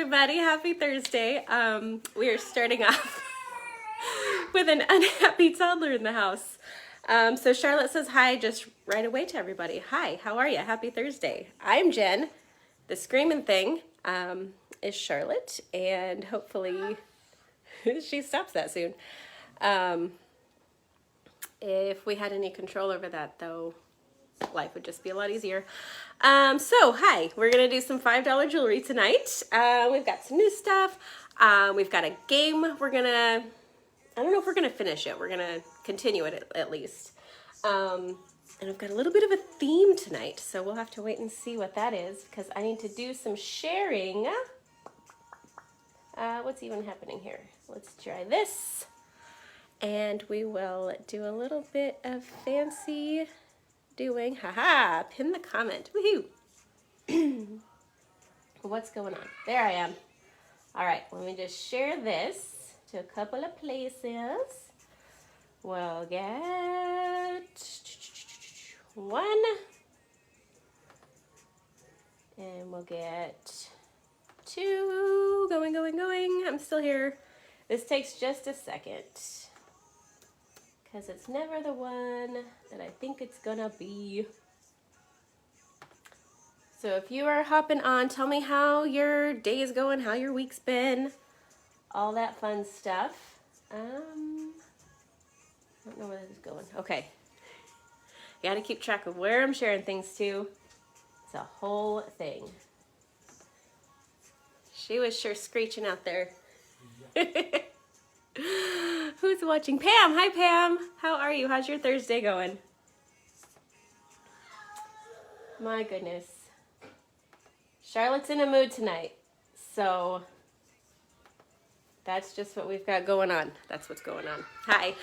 everybody. Happy Thursday. We are starting off with an unhappy toddler in the house. So Charlotte says hi just right away to everybody. Hi, how are you? Happy Thursday. I'm Jen. The screaming thing is Charlotte, and hopefully she stops that soon. If we had any control over that, though, life would just be a lot easier. So hi, we're gonna do some $5 jewelry tonight. We've got some new stuff. We've got a game. I don't know if we're gonna finish it. We're gonna continue it at least. And I've got a little bit of a theme tonight, so we'll have to wait and see what that is because I need to do some sharing. What's even happening here? Let's try this. And we will do a little bit of fancy doing. Haha, pin the comment. Woohoo! What's going on? There I am. All right, let me just share this to a couple of places. We'll get one. And we'll get two. Going. I'm still here. This takes just a second, because it's never the one that I think it's gonna be. So if you are hopping on, tell me how your day is going, how your week's been, all that fun stuff. I don't know where this is going. Okay. You gotta keep track of where I'm sharing things to. It's a whole thing. She was sure screeching out there. Who's watching? Pam! Hi, Pam! How are you? How's your Thursday going? My goodness. Charlotte's in a mood tonight, so that's just what we've got going on. That's what's going on. Hi.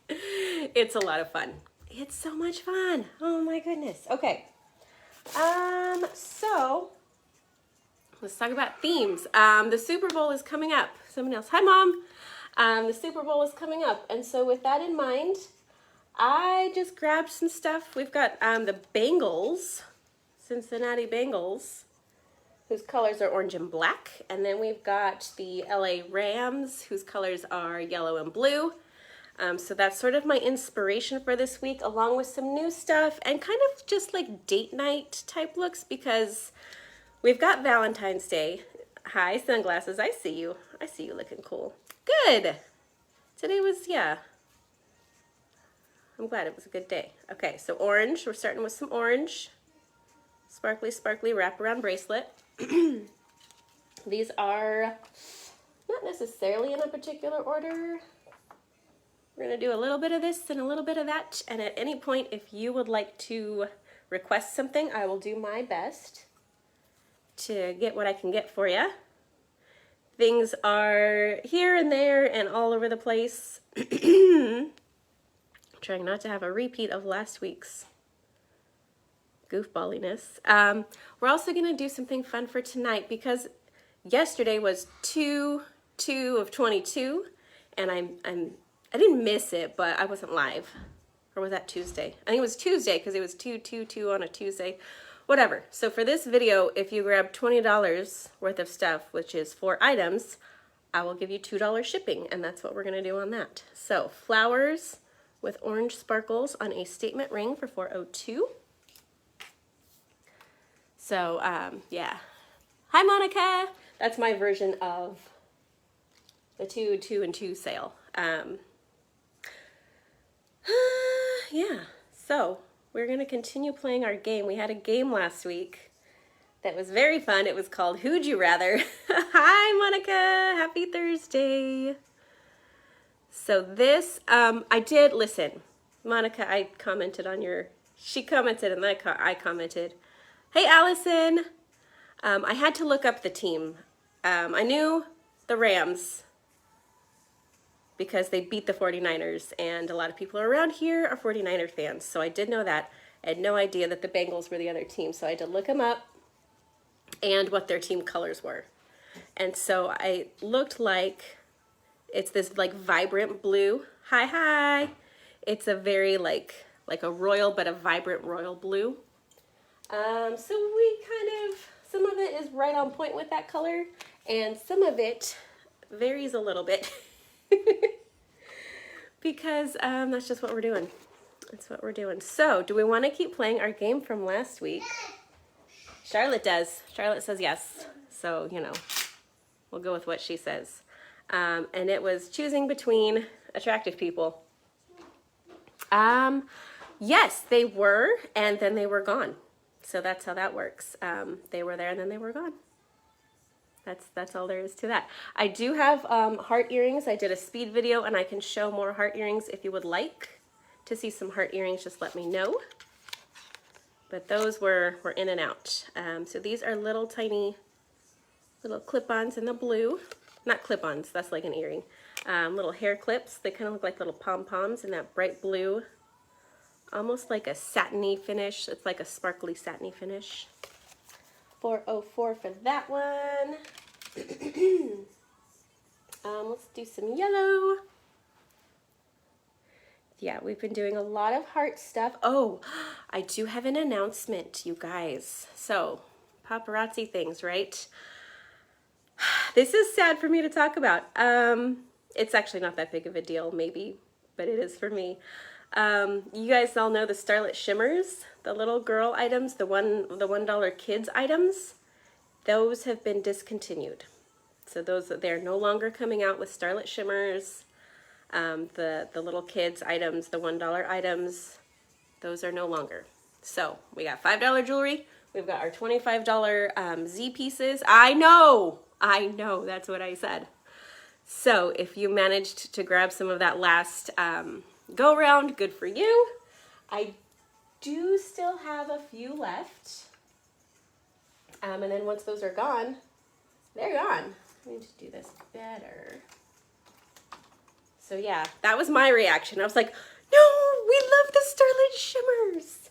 It's a lot of fun. It's so much fun. Oh my goodness. Okay. So let's talk about themes. The Super Bowl is coming up. Someone else. Hi, Mom. The Super Bowl is coming up. And so with that in mind, I just grabbed some stuff. We've got the Bengals, Cincinnati Bengals, whose colors are orange and black. And then we've got the LA Rams, whose colors are yellow and blue. So that's sort of my inspiration for this week, along with some new stuff and kind of just like date night type looks, because we've got Valentine's Day. Hi, sunglasses. I see you. I see you looking cool. Good. Today was, yeah. I'm glad it was a good day. Okay, so orange. We're starting with some orange. Sparkly, sparkly wraparound bracelet. These are not necessarily in a particular order. We're going to do a little bit of this and a little bit of that. And at any point, if you would like to request something, I will do my best to get what I can get for you. Things are here and there and all over the place. Trying not to have a repeat of last week's goofballiness. We're also going to do something fun for tonight because yesterday was 2 of 22, and I didn't miss it, but I wasn't live. Or was that Tuesday? I think it was Tuesday because it was 2 on a Tuesday. Whatever. So for this video, if you grab $20 worth of stuff, which is 4 items, I will give you $2 shipping, and that's what we're going to do on that. So flowers with orange sparkles on a statement ring for $402. So, yeah. Hi, Monica! That's my version of the 2, 2, and 2 sale. Yeah, so we're going to continue playing our game. We had a game last week that was very fun. It was called Who'd You Rather? Hi, Monica! Happy Thursday! So this, I did, listen, Monica, I commented on your, she commented and I commented. Hey, Allison! I had to look up the team. I knew the Rams because they beat the 49ers, and a lot of people around here are 49er fans, so I did know that. I had no idea that the Bengals were the other team, so I had to look them up and what their team colors were. And so I looked like, it's this like vibrant blue. Hi. It's a very like a royal, but a vibrant royal blue. So we kind of, some of it is right on point with that color, and some of it varies a little bit because that's just what we're doing. That's what we're doing. So, do we want to keep playing our game from last week? Charlotte does. Charlotte says yes. So, you know, we'll go with what she says. And it was choosing between attractive people. Yes, they were, and then they were gone. So that's how that works. They were there and then they were gone. That's all there is to that. I do have heart earrings. I did a speed video, and I can show more heart earrings if you would like to see some heart earrings. Just let me know. But those were in and out. So these are little tiny little clip-ons in the blue. Not clip-ons, that's like an earring. Little hair clips. They kind of look like little pom-poms in that bright blue. Almost like a satiny finish. It's like a sparkly satiny finish. $4.04 for that one. Let's do some yellow. Yeah, we've been doing a lot of heart stuff. Oh, I do have an announcement, you guys. So, paparazzi things, right? This is sad for me to talk about. It's actually not that big of a deal, maybe, but it is for me. You guys all know the Starlit Shimmers, the little girl items, the $1 kids items. Those have been discontinued. So they're no longer coming out with Starlit Shimmers. The little kids items, the $1 items, those are no longer. So we got $5 jewelry. We've got our $25 Z pieces. I know, that's what I said. So if you managed to grab some of that last go around, good for you. I do still have a few left. And then once those are gone, they're gone. I need to do this better. So yeah, that was my reaction. I was like, no, we love the Starlit Shimmers.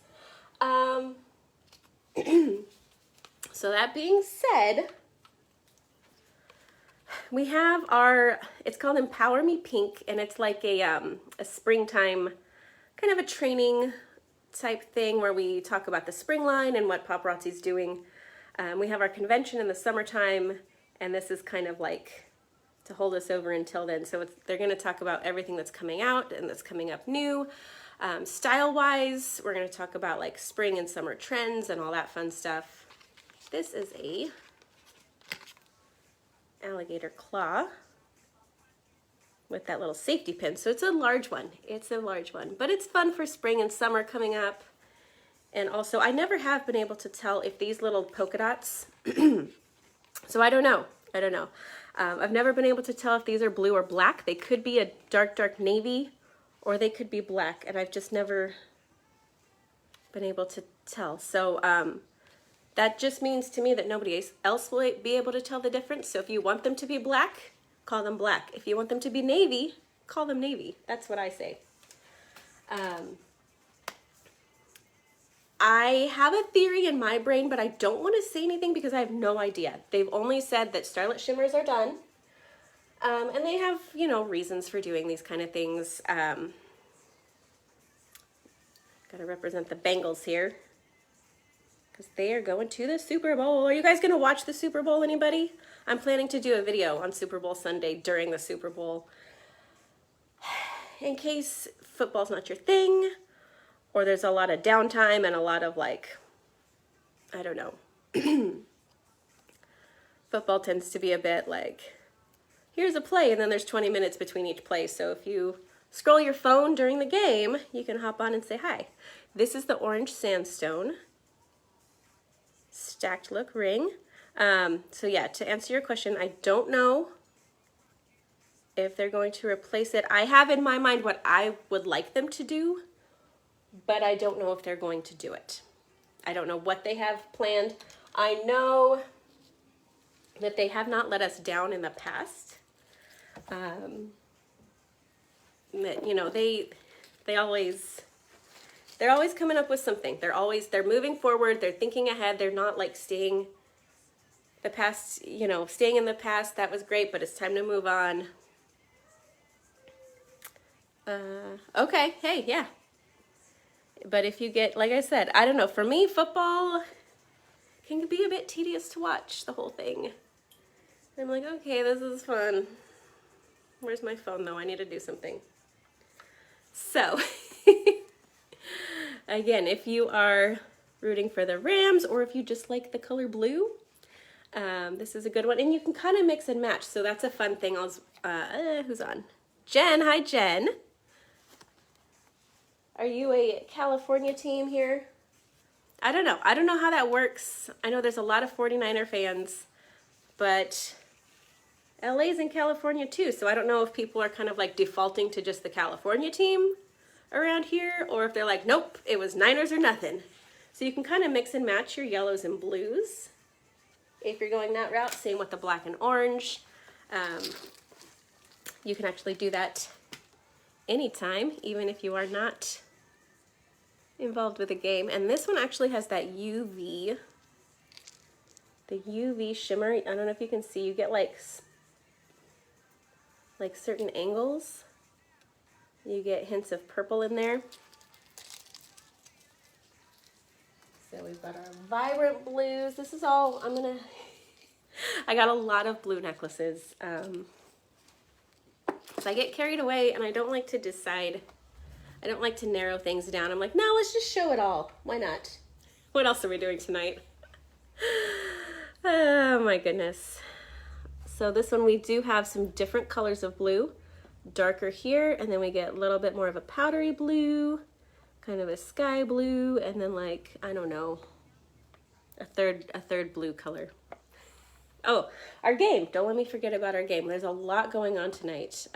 So that being said, we have our, it's called Empower Me Pink, and it's like a springtime, kind of a training type thing where we talk about the spring line and what Paparazzi's doing. We have our convention in the summertime, and this is kind of like to hold us over until then. So they're going to talk about everything that's coming out and that's coming up new. Style-wise, we're going to talk about like spring and summer trends and all that fun stuff. This is a alligator claw with that little safety pin. So it's a large one. It's a large one, but it's fun for spring and summer coming up. And also, I never have been able to tell if these little polka dots, so I don't know. I've never been able to tell if these are blue or black. They could be a dark, dark navy, or they could be black, and I've just never been able to tell. So that just means to me that nobody else will be able to tell the difference. So if you want them to be black, call them black. If you want them to be navy, call them navy. That's what I say. I have a theory in my brain, but I don't want to say anything because I have no idea. They've only said that Starlit Shimmers are done. And they have, you know, reasons for doing these kind of things. Got to represent the Bengals here, because they are going to the Super Bowl. Are you guys going to watch the Super Bowl, anybody? I'm planning to do a video on Super Bowl Sunday during the Super Bowl. In case football's not your thing, or there's a lot of downtime and a lot of like, I don't know. Football tends to be a bit like, here's a play and then there's 20 minutes between each play. So if you scroll your phone during the game, you can hop on and say hi. This is the orange sandstone stacked look ring. So yeah, to answer your question, I don't know if they're going to replace it. I have in my mind what I would like them to do, but I don't know if they're going to do it. I don't know what they have planned. I know that they have not let us down in the past. That, you know, they're always coming up with something. They're moving forward. They're thinking ahead. They're not like staying the past, you know, staying in the past. That was great, but it's time to move on. Okay. Hey, yeah. But if you get, like I said, I don't know, for me, football can be a bit tedious to watch the whole thing. I'm like, okay, this is fun. Where's my phone though? I need to do something. So, again, if you are rooting for the Rams or if you just like the color blue, this is a good one. And you can kind of mix and match, so that's a fun thing. Who's on? Jen, hi Jen. Are you a California team here? I don't know. I don't know how that works. I know there's a lot of 49er fans, but LA's in California too, so I don't know if people are kind of like defaulting to just the California team around here, or if they're like, nope, it was Niners or nothing. So you can kind of mix and match your yellows and blues if you're going that route. Same with the black and orange. You can actually do that anytime, even if you are not involved with a game. And this one actually has that UV, the UV shimmer. I don't know if you can see, you get like certain angles. You get hints of purple in there. So we've got our vibrant blues. This is all, I got a lot of blue necklaces. So I get carried away and I don't like to decide. I don't like to narrow things down. I'm like, no, let's just show it all. Why not? What else are we doing tonight? Oh my goodness. So this one we do have some different colors of blue. Darker here, and then we get a little bit more of a powdery blue, kind of a sky blue, and then like, I don't know, a third blue color. Oh, our game. Don't let me forget about our game. There's a lot going on tonight.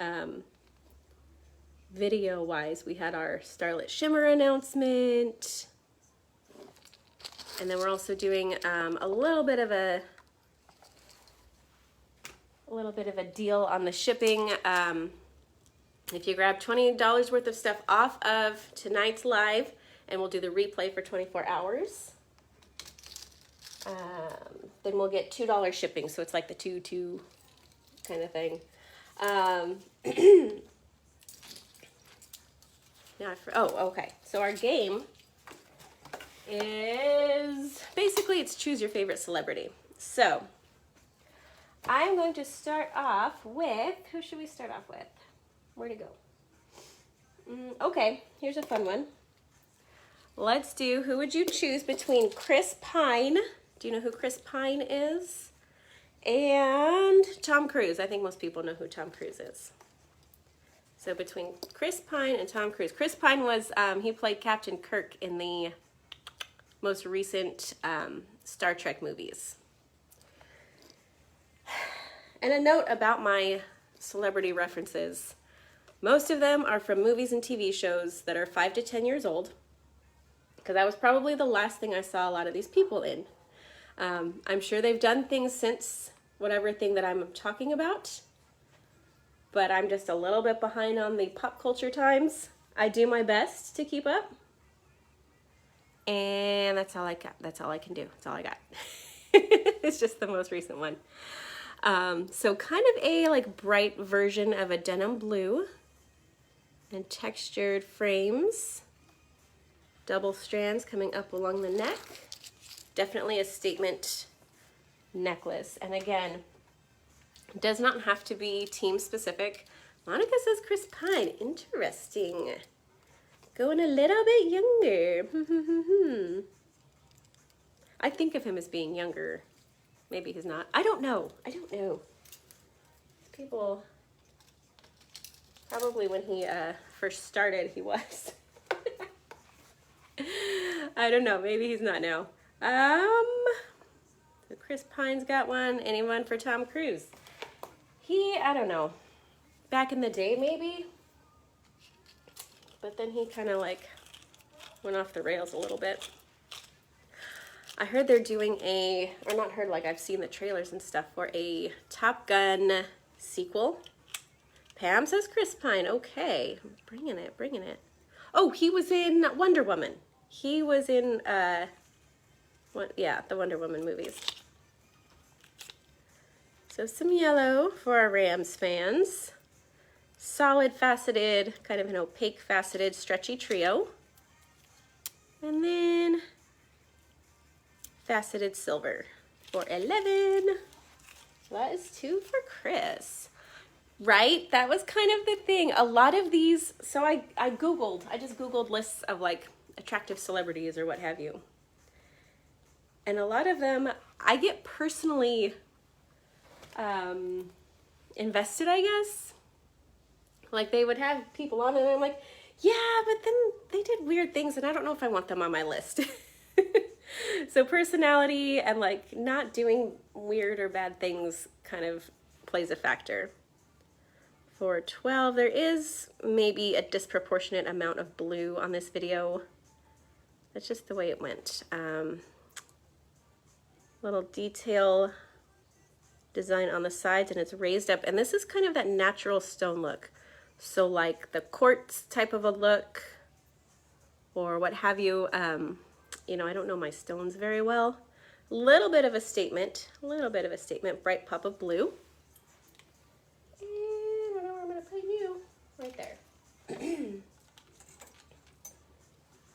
Video-wise, we had our Starlit Shimmer announcement. And then we're also doing a little bit of a deal on the shipping. If you grab $20 worth of stuff off of tonight's live, and we'll do the replay for 24 hours, then we'll get $2 shipping. So it's like the 2-2 kind of thing. Okay. So our game is basically it's choose your favorite celebrity. So I'm going to start off with, who should we start off with? Where to go? Okay, here's a fun one. Let's do, who would you choose between Chris Pine, do you know who Chris Pine is? And Tom Cruise. I think most people know who Tom Cruise is. So between Chris Pine and Tom Cruise. Chris Pine was, he played Captain Kirk in the most recent Star Trek movies. And a note about my celebrity references. Most of them are from movies and TV shows that are 5 to 10 years old, because that was probably the last thing I saw a lot of these people in. I'm sure they've done things since whatever thing that I'm talking about, but I'm just a little bit behind on the pop culture times. I do my best to keep up, and that's all I got. That's all I can do. That's all I got. It's just the most recent one. So kind of a like bright version of a denim blue, and textured frames, double strands coming up along the neck. Definitely a statement necklace. And again, it does not have to be team specific. Monica says Chris Pine. Interesting. Going a little bit younger. I think of him as being younger. Maybe he's not. I don't know. People, probably when he first started, he was. I don't know. Maybe he's not now. So Chris Pine's got one. Anyone for Tom Cruise? I don't know. Back in the day, maybe. But then he kind of like went off the rails a little bit. I heard they're doing or not heard, like I've seen the trailers and stuff for a Top Gun sequel. Pam says Chris Pine. Okay, bringing it. Oh, he was in Wonder Woman. He was in, the Wonder Woman movies. So some yellow for our Rams fans. Solid faceted, kind of an opaque faceted stretchy trio. And then faceted silver for 11. That is 2 for Chris. Right? That was kind of the thing. A lot of these, so I just Googled lists of like attractive celebrities or what have you. And a lot of them, I get personally invested, I guess. Like they would have people on and I'm like, yeah, but then they did weird things and I don't know if I want them on my list. So personality and like not doing weird or bad things kind of plays a factor. For 12, there is maybe a disproportionate amount of blue on this video. That's just the way it went. Little detail design on the sides and it's raised up. And this is kind of that natural stone look. So like the quartz type of a look or what have you. You know, I don't know my stones very well. Little bit of a statement, bright pop of blue. And I know where I'm gonna put you, right there.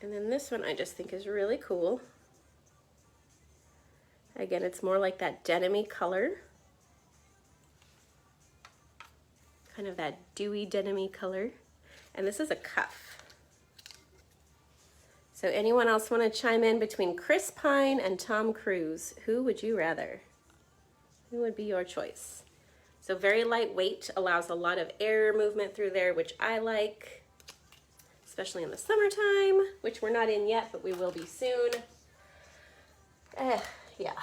And then this one I just think is really cool. Again, it's more like that denim-y color. Kind of that dewy denim-y color. And this is a cuff. So anyone else want to chime in between Chris Pine and Tom Cruise? Who would you rather? Who would be your choice? So very lightweight, allows a lot of air movement through there, which I like, especially in the summertime, which we're not in yet, but we will be soon. Yeah,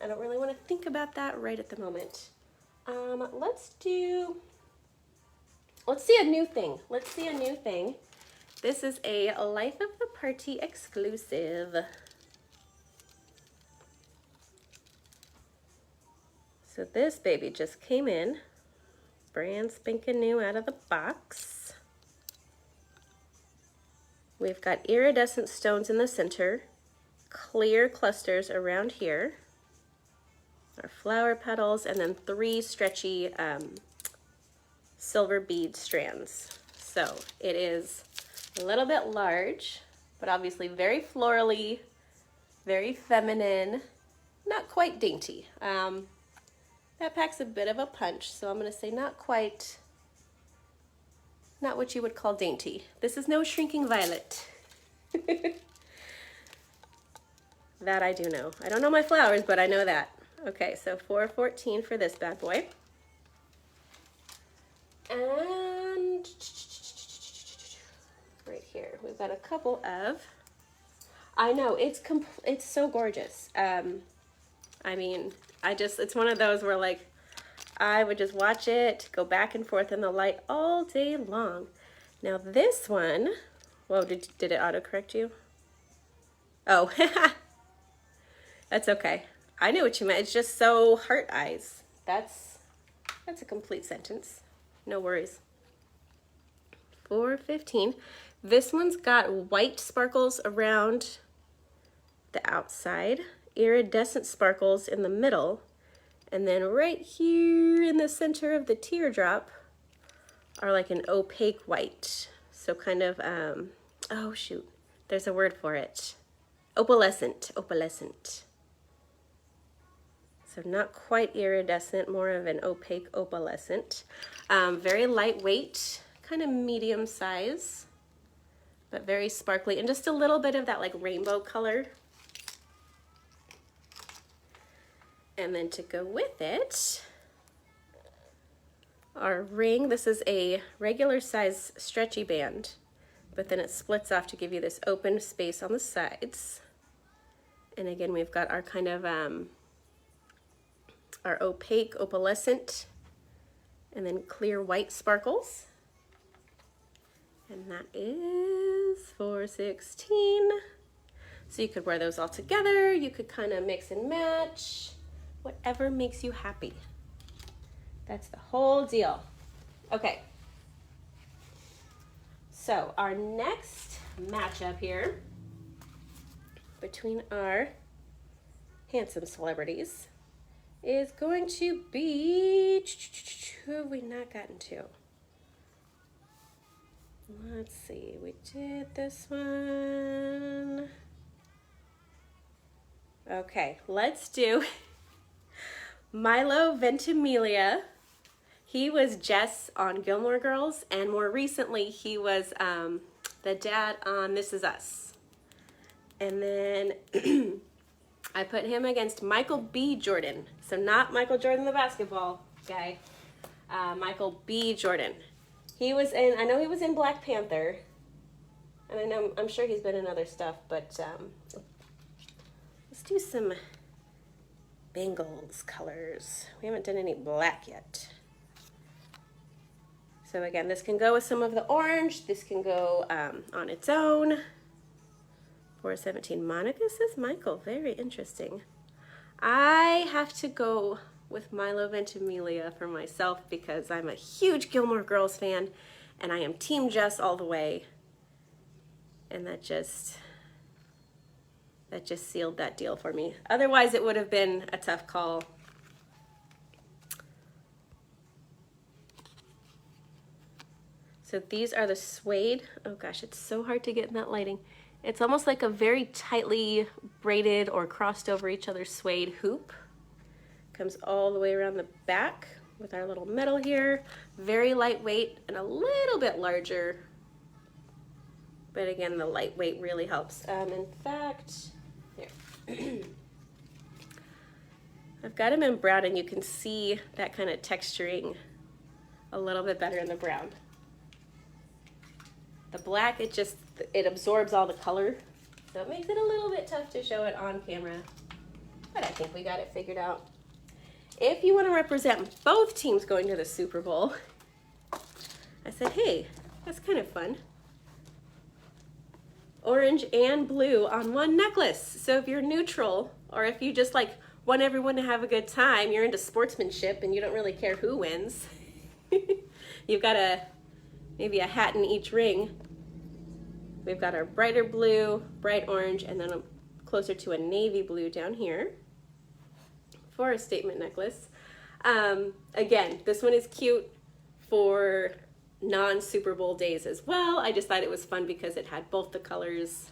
I don't really want to think about that right at the moment. Let's see a new thing. This is a Life of the Party exclusive. So this baby just came in, brand spanking new out of the box. We've got iridescent stones in the center, clear clusters around here, our flower petals, and then 3 stretchy silver bead strands. So it is a little bit large, but obviously very florally, very feminine, not quite dainty. That packs a bit of a punch, so I'm going to say not what you would call dainty. This is no shrinking violet. That I do know. I don't know my flowers, but I know that. Okay, so $4.14 for this bad boy. And right here, we've got a couple of, I know, it's so gorgeous. I mean, it's one of those where like, I would just watch it, go back and forth in the light all day long. Now this one, whoa, did it autocorrect you? Oh, that's okay. I knew what you meant. It's just so heart eyes. That's a complete sentence. No worries. $4.15. This one's got white sparkles around the outside, iridescent sparkles in the middle, and then right here in the center of the teardrop are like an opaque white. So kind of, oh shoot, there's a word for it. Opalescent. So not quite iridescent, more of an opaque opalescent. Very lightweight, kind of medium size, but very sparkly, and just a little bit of that like rainbow color. And then to go with it, our ring. This is a regular size stretchy band, but then it splits off to give you this open space on the sides. And again, we've got our kind of our opaque opalescent and then clear white sparkles. And that is $4.16. So you could wear those all together. You could kind of mix and match, whatever makes you happy. That's the whole deal. Okay. So our next matchup here between our handsome celebrities is going to be, who have we not gotten to? Let's see, we did this one. Okay, let's do Milo Ventimiglia. He was Jess on Gilmore Girls, and more recently he was the dad on This Is Us. And then I put him against Michael B. Jordan. So not Michael Jordan, the basketball guy. Michael B. Jordan. He was in, I know he was in Black Panther. And I'm sure he's been in other stuff, but let's do some Bengals colors. We haven't done any black yet. So again, this can go with some of the orange. This can go on its own. 417. Monica says Michael. Very interesting. I have to go with Milo Ventimiglia for myself because I'm a huge Gilmore Girls fan and I am Team Jess all the way. And that just sealed that deal for me. Otherwise, it would have been a tough call. So these are the suede. Oh gosh, it's so hard to get in that lighting. It's almost like a very tightly braided or crossed over each other suede hoop. Comes all the way around the back with our little metal here. Very lightweight and a little bit larger. But again, the lightweight really helps. In fact, here. I've got them in brown and you can see that kind of texturing a little bit better in the brown. The black, it absorbs all the color, so it makes it a little bit tough to show it on camera, but I think we got it figured out. If you want to represent both teams going to the Super Bowl, I said, hey, that's kind of fun. Orange and blue on one necklace. So if you're neutral, or if you just like want everyone to have a good time, you're into sportsmanship and you don't really care who wins, you've got maybe a hat in each ring. We've got our brighter blue, bright orange, and then closer to a navy blue down here for a statement necklace. Again, this one is cute for non-Super Bowl days as well. I just thought it was fun because it had both the colors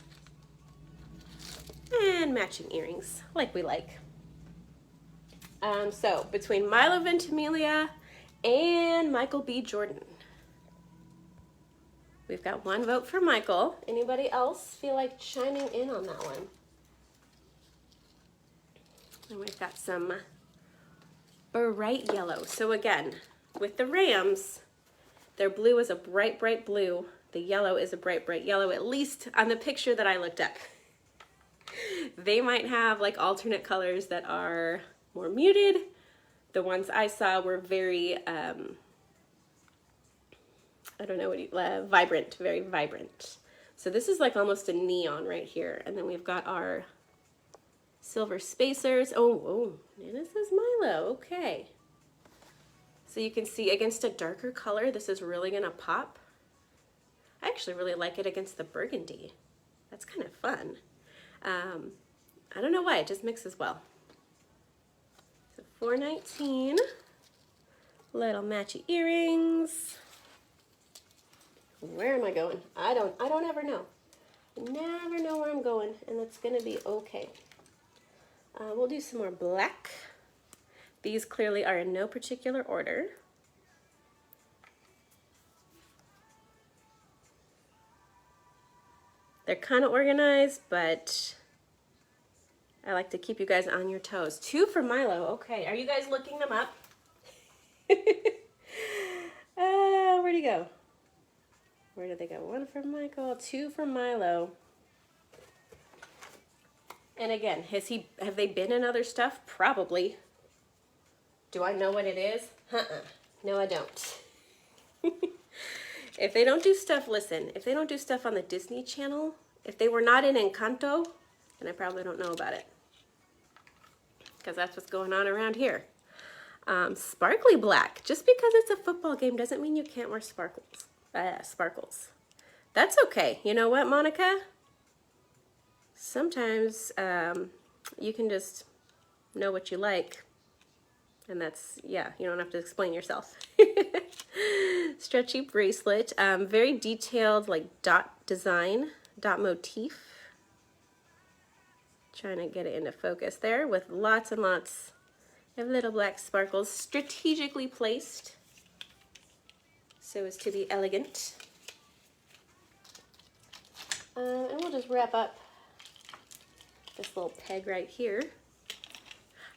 and matching earrings like we like. So between Milo Ventimiglia and Michael B. Jordan. We've got one vote for Michael. Anybody else feel like chiming in on that one? And we've got some bright yellow. So again, with the Rams, their blue is a bright, bright blue. The yellow is a bright, bright yellow, at least on the picture that I looked up. They might have like alternate colors that are more muted. The ones I saw were very, I don't know what vibrant, very vibrant. So this is like almost a neon right here. And then we've got our silver spacers. Oh, and this is Milo, okay. So you can see against a darker color, this is really gonna pop. I actually really like it against the burgundy. That's kind of fun. I don't know why, it just mixes well. So 419, little matchy earrings. Where am I going? I don't ever know. Never know where I'm going, and that's gonna be okay. We'll do some more black. These clearly are in no particular order. They're kind of organized, but I like to keep you guys on your toes. 2 for Milo. Okay, are you guys looking them up? Where'd he go? Where did they go? 1 for Michael, 2 for Milo. And again, have they been in other stuff? Probably. Do I know what it is? No, I don't. If they don't do stuff, listen, if they don't do stuff on the Disney Channel, if they were not in Encanto, then I probably don't know about it. Because that's what's going on around here. Sparkly black. Just because it's a football game doesn't mean you can't wear sparkles. Sparkles. That's okay. You know what, Monica? Sometimes you can just know what you like. And that's, yeah, you don't have to explain yourself. Stretchy bracelet. Very detailed, like dot design, dot motif. Trying to get it into focus there with lots and lots of little black sparkles strategically placed so as to be elegant. And we'll just wrap up this little peg right here.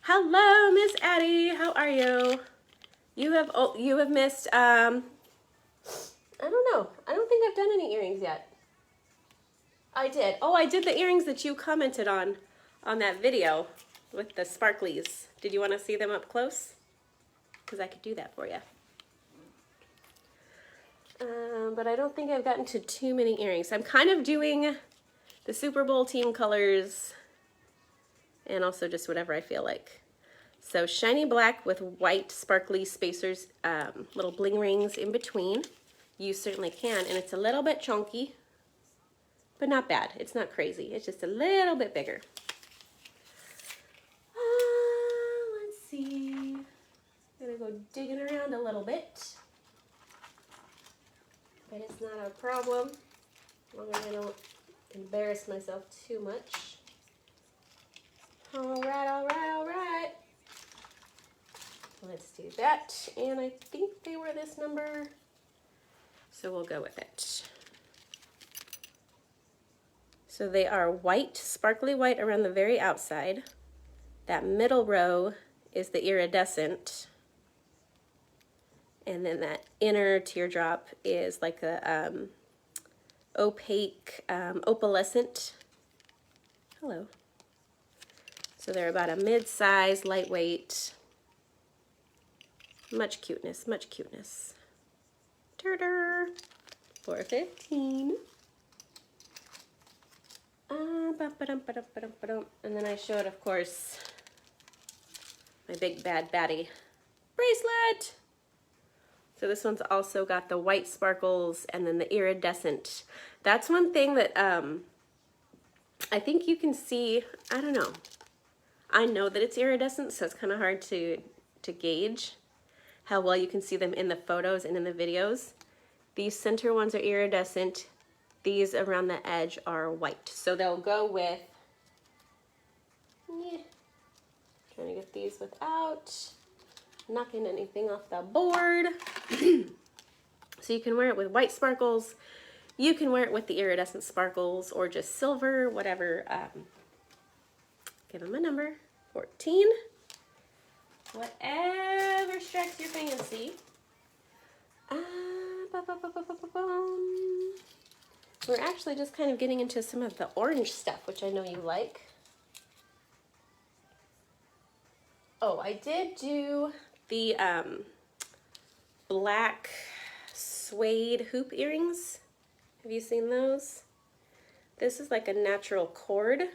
Hello, Miss Addie. How are you? You have missed. I don't know. I don't think I've done any earrings yet. I did. Oh, I did the earrings that you commented on that video with the sparklies. Did you want to see them up close? Because I could do that for you. But I don't think I've gotten to too many earrings. I'm kind of doing the Super Bowl team colors and also just whatever I feel like. So shiny black with white sparkly spacers, little bling rings in between. You certainly can, and it's a little bit chunky, but not bad. It's not crazy. It's just a little bit bigger. Let's see. I'm gonna go digging around a little bit, but it's not a problem as long as I don't embarrass myself too much. All right, all right, all right. Let's do that. And I think they were this number, so we'll go with it. So they are white, sparkly white around the very outside. That middle row is the iridescent. And then that inner teardrop is like a opaque, opalescent. Hello. So they're about a mid-size, lightweight. Much cuteness, much cuteness. Turder. $4.15. And then I showed, of course, my big bad baddie bracelet. So this one's also got the white sparkles and then the iridescent. That's one thing that I think you can see. I don't know. I know that it's iridescent, so it's kind of hard to gauge how well you can see them in the photos and in the videos. These center ones are iridescent. These around the edge are white. So they'll go with, trying to get these without knocking anything off the board. So you can wear it with white sparkles. You can wear it with the iridescent sparkles or just silver, whatever. Give them a number, 14. Whatever strikes your fancy. We're actually just kind of getting into some of the orange stuff, which I know you like. Oh, I did do the black suede hoop earrings. Have you seen those? This is like a natural cord.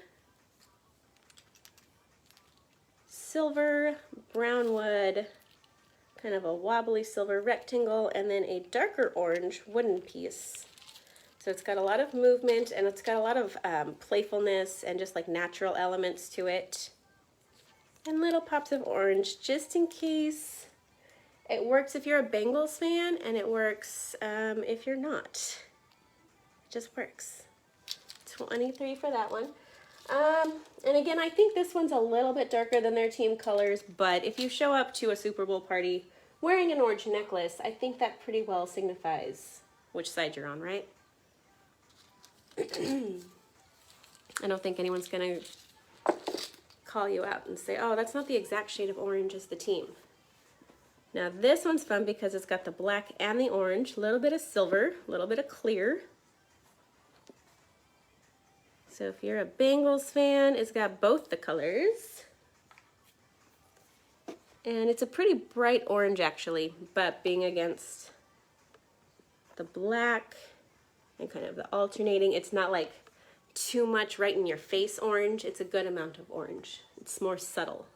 Silver, brown wood, kind of a wobbly silver rectangle, and then a darker orange wooden piece. So it's got a lot of movement and it's got a lot of playfulness and just like natural elements to it. And little pops of orange just in case. It works if you're a Bengals fan and it works if you're not. It just works. 23 for that one. And again, I think this one's a little bit darker than their team colors, but if you show up to a Super Bowl party wearing an orange necklace, I think that pretty well signifies which side you're on, right? I don't think anyone's gonna call you out and say, oh, that's not the exact shade of orange as the team. Now this one's fun because it's got the black and the orange, a little bit of silver, a little bit of clear. So if you're a Bengals fan, it's got both the colors. And it's a pretty bright orange actually, but being against the black and kind of the alternating, it's not like too much right in your face orange. It's a good amount of orange. It's more subtle.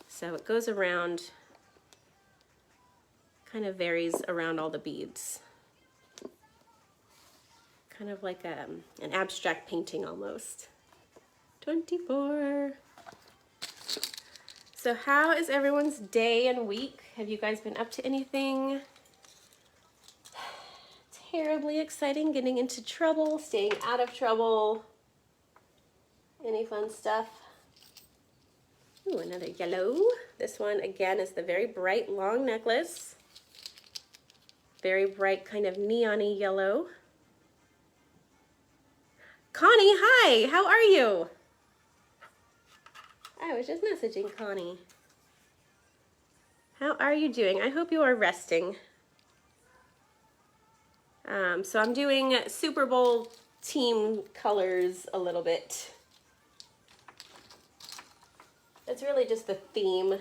So it goes around, kind of varies around all the beads. Kind of like an abstract painting almost. 24. So how is everyone's day and week? Have you guys been up to anything terribly exciting? Getting into trouble, staying out of trouble? Any fun stuff? Ooh, another yellow. This one again is the very bright long necklace. Very bright kind of neon-y yellow. Connie, hi, how are you? I was just messaging Connie. How are you doing? I hope you are resting. So I'm doing Super Bowl team colors a little bit. It's really just the theme.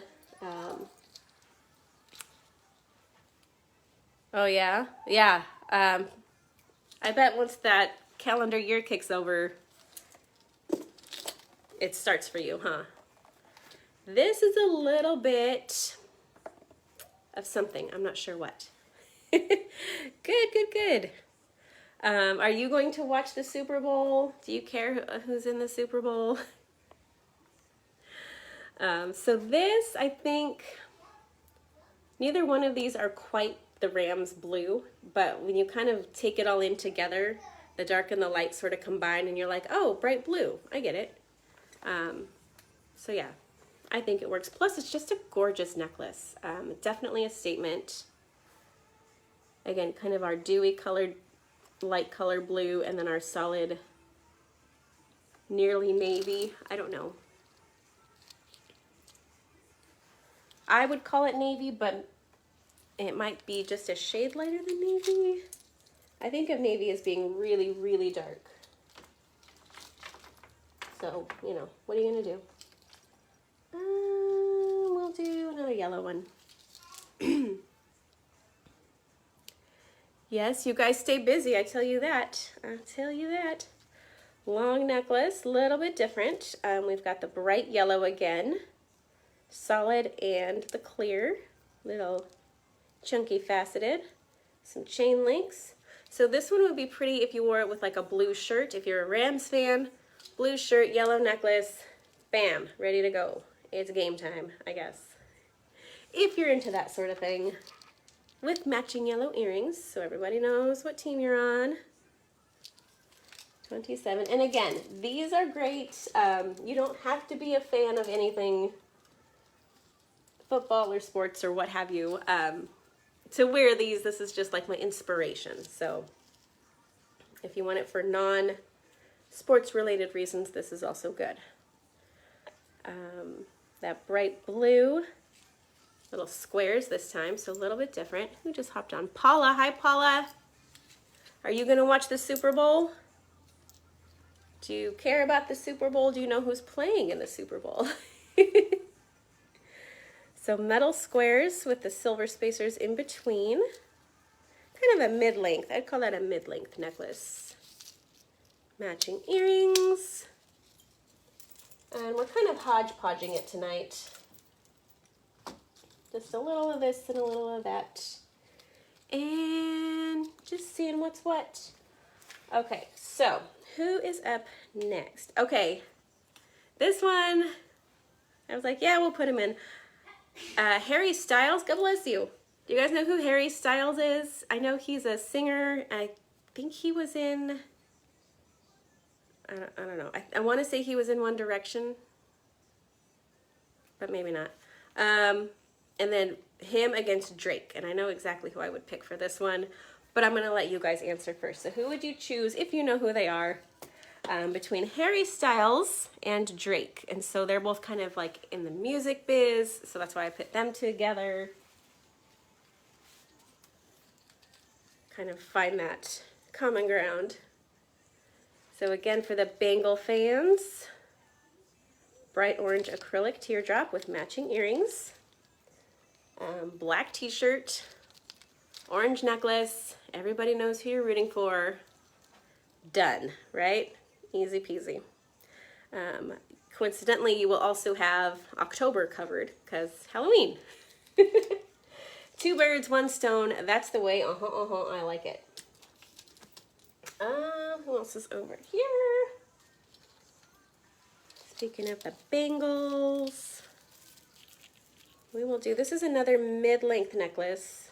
Oh yeah? Yeah. I bet once that calendar year kicks over, it starts for you, huh? This is a little bit of something. I'm not sure what. Good. Are you going to watch the Super Bowl? Do you care who's in the Super Bowl? So this, I think, neither one of these are quite the Rams blue, but when you kind of take it all in together, the dark and the light sort of combine and you're like, oh, bright blue, I get it. So yeah, I think it works. Plus it's just a gorgeous necklace. Definitely a statement. Again, kind of our dewy colored, light color blue, and then our solid, nearly navy. I don't know. I would call it navy, but it might be just a shade lighter than navy. I think of navy as being really, really dark. So, you know, what are you gonna do? We'll do another yellow one. Yes, you guys stay busy, I tell you that. I'll tell you that. Long necklace, a little bit different. We've got the bright yellow again, solid and the clear, little chunky faceted, some chain links. So this one would be pretty if you wore it with like a blue shirt. If you're a Rams fan, blue shirt, yellow necklace, bam, ready to go. It's game time, I guess. If you're into that sort of thing. With matching yellow earrings, so everybody knows what team you're on. 27, and again, these are great. You don't have to be a fan of anything football or sports or what have you to wear these. This is just like my inspiration. So if you want it for non-sports related reasons, this is also good. That bright blue. Little squares this time, so a little bit different. Who just hopped on? Paula. Hi, Paula. Are you going to watch the Super Bowl? Do you care about the Super Bowl? Do you know who's playing in the Super Bowl? So metal squares with the silver spacers in between. Kind of a mid-length. I'd call that a mid-length necklace. Matching earrings. And we're kind of hodgepodging it tonight. Just a little of this and a little of that. And just seeing what's what. Okay, so who is up next? Okay, this one, I was like, yeah, we'll put him in. Harry Styles, God bless you. Do you guys know who Harry Styles is? I know he's a singer. I think he was in, I don't know. I want to say he was in One Direction, but maybe not. And then him against Drake. And I know exactly who I would pick for this one, but I'm going to let you guys answer first. So who would you choose, if you know who they are, between Harry Styles and Drake? And so they're both kind of like in the music biz, so that's why I put them together. Kind of find that common ground. So again, for the Bengal fans, bright orange acrylic teardrop with matching earrings. Black t-shirt, orange necklace, everybody knows who you're rooting for. Done, right? Easy peasy. Coincidentally, you will also have October covered because Halloween. Two birds, one stone. That's the way. I like it. Who else is over here? Speaking of the bangles, we will do, this is another mid-length necklace.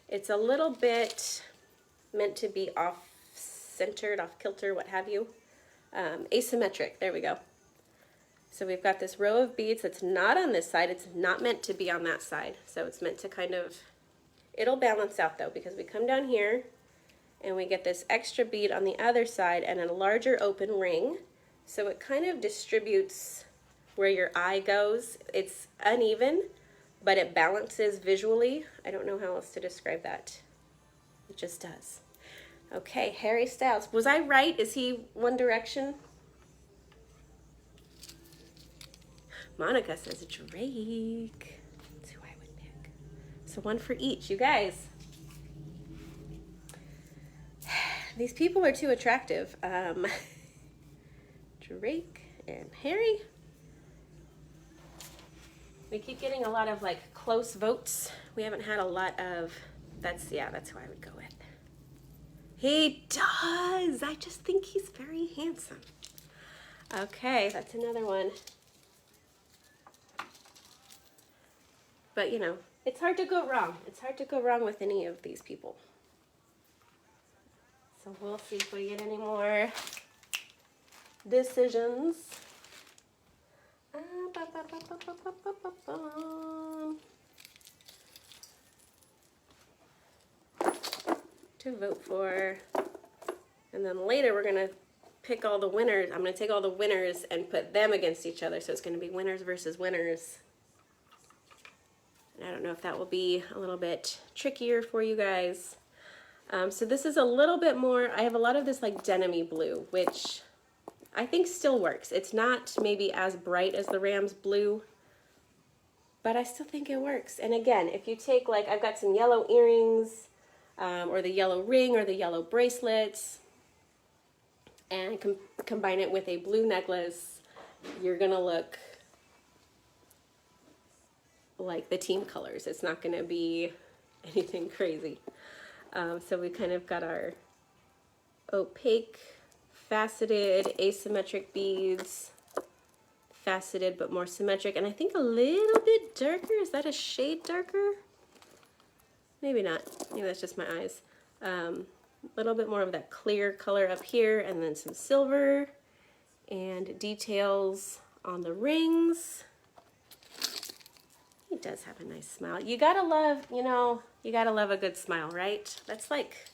It's a little bit meant to be off-centered, off-kilter, what have you. asymmetric. There we go. So we've got this row of beads that's not on this side. It's not meant to be on that side. So it's meant to kind of, it'll balance out though, because we come down here and we get this extra bead on the other side and a larger open ring. So it kind of distributes where your eye goes. It's uneven, but it balances visually. I don't know how else to describe that. It just does. Okay, Harry Styles. Was I right? Is he One Direction? Monica says Drake. That's who I would pick. So one for each, you guys. These people are too attractive. Drake and Harry. We keep getting a lot of like close votes. We haven't had a lot of, that's who I would go with. He does. I just think he's very handsome. Okay, that's another one. But you know, it's hard to go wrong. It's hard to go wrong with any of these people. So we'll see if we get any more decisions. To vote for. And then later we're gonna pick all the winners. I'm gonna take all the winners and put them against each other. So it's gonna be winners versus winners. And I don't know if that will be a little bit trickier for you guys. So this is a little bit more, I have a lot of this like denim-y blue, which I think still works. It's not maybe as bright as the Ram's blue, but I still think it works. And again, if you take like, I've got some yellow earrings, or the yellow ring or the yellow bracelets, and combine it with a blue necklace, you're gonna look like the team colors. It's not gonna be anything crazy. So we kind of got our opaque, faceted, asymmetric beads, faceted but more symmetric, and I think a little bit darker. Is that a shade darker? Maybe not. Maybe that's just my eyes. A little bit more of that clear color up here, and then some silver and details on the rings. He does have a nice smile. You gotta love, you know, you gotta love a good smile, right? That's like,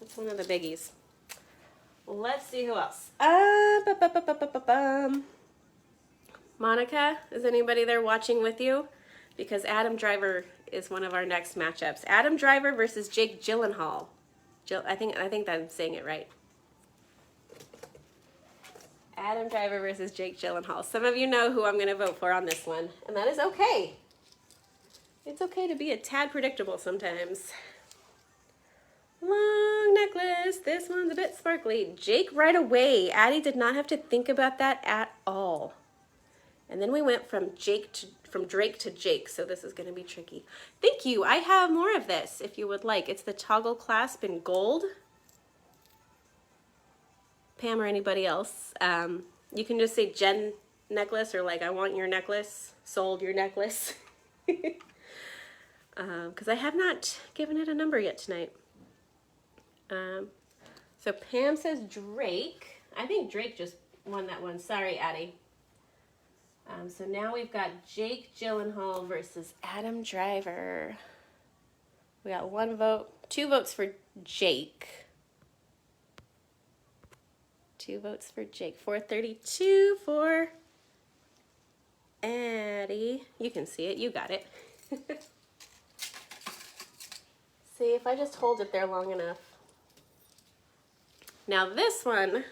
that's one of the biggies. Let's see who else. Monica, is anybody there watching with you? Because Adam Driver is one of our next matchups. Adam Driver versus Jake Gyllenhaal. I think I'm saying it right. Adam Driver versus Jake Gyllenhaal. Some of you know who I'm going to vote for on this one, and that is okay. It's okay to be a tad predictable sometimes. Long necklace. This one's a bit sparkly. Jake right away. Addie did not have to think about that at all. And then we went from Drake to Jake, so this is going to be tricky. Thank you. I have more of this if you would like. It's the toggle clasp in gold. Pam or anybody else. You can just say Jen necklace, or like I want your necklace, sold your necklace. Because I have not given it a number yet tonight. So Pam says Drake. I think Drake just won that one. Sorry, Addie. So now we've got Jake Gyllenhaal versus Adam Driver. We got one vote, 2 votes for Jake. 2 votes for Jake. 432 for Addie. You can see it. You got it. See, if I just hold it there long enough. Now this one,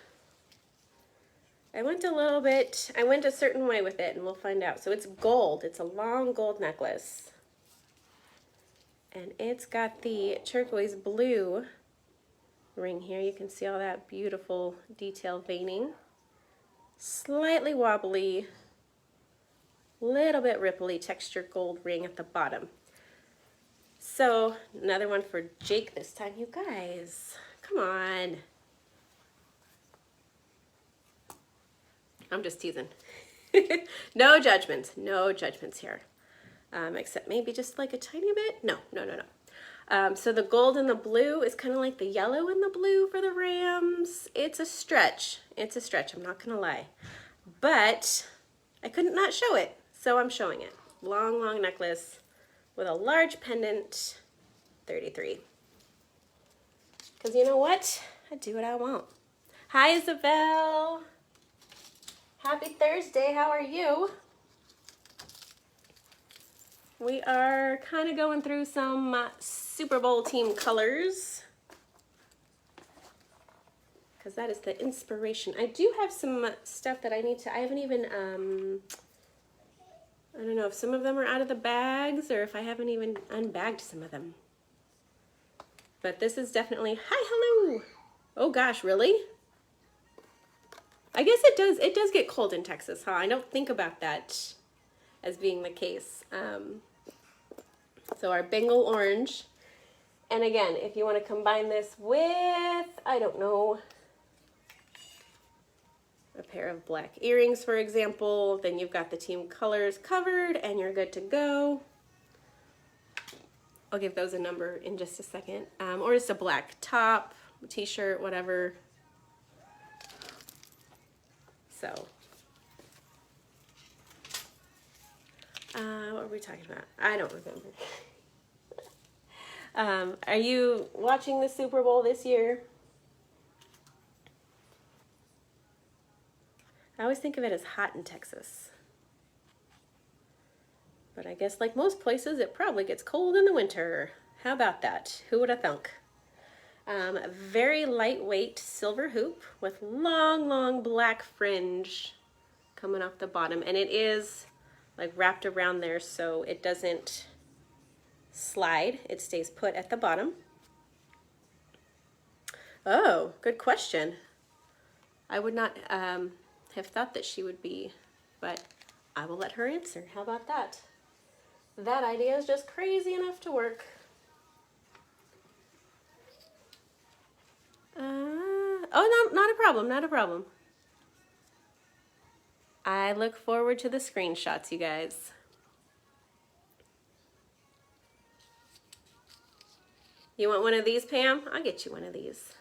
I went a certain way with it, and we'll find out. So it's gold. It's a long gold necklace. And it's got the turquoise blue ring here. You can see all that beautiful detail veining. Slightly wobbly, little bit ripply textured gold ring at the bottom. So another one for Jake this time. You guys, come on. I'm just teasing. No judgments here. Except maybe just like a tiny bit. No. So the gold and the blue is kind of like the yellow and the blue for the Rams. It's a stretch. It's a stretch, I'm not gonna lie. But I couldn't not show it, so I'm showing it. Long, long necklace with a large pendant, 33. Because you know what? I do what I want. Hi, Isabel. Happy Thursday, how are you? We are kind of going through some Super Bowl team colors, because that is the inspiration. I do have some stuff that I need to, I haven't even, I don't know if some of them are out of the bags or if I haven't even unbagged some of them. But this is definitely, hi, hello. Oh gosh, really? I guess it does get cold in Texas, huh? I don't think about that as being the case. So our Bengal Orange. And again, if you want to combine this with, I don't know, a pair of black earrings, for example, then you've got the team colors covered and you're good to go. I'll give those a number in just a second. Or just a black top, t-shirt, whatever. So, what were we talking about? I don't remember. Are you watching the Super Bowl this year? I always think of it as hot in Texas. But I guess like most places, it probably gets cold in the winter. How about that? Who would have thunk? Very lightweight silver hoop with long, long black fringe coming off the bottom. And it is like wrapped around there so it doesn't slide. It stays put at the bottom. Oh, good question. I would not have thought that she would be, but I will let her answer. How about that? That idea is just crazy enough to work. Oh, no, not a problem, not a problem. I look forward to the screenshots, you guys. You want one of these, Pam? I'll get you one of these.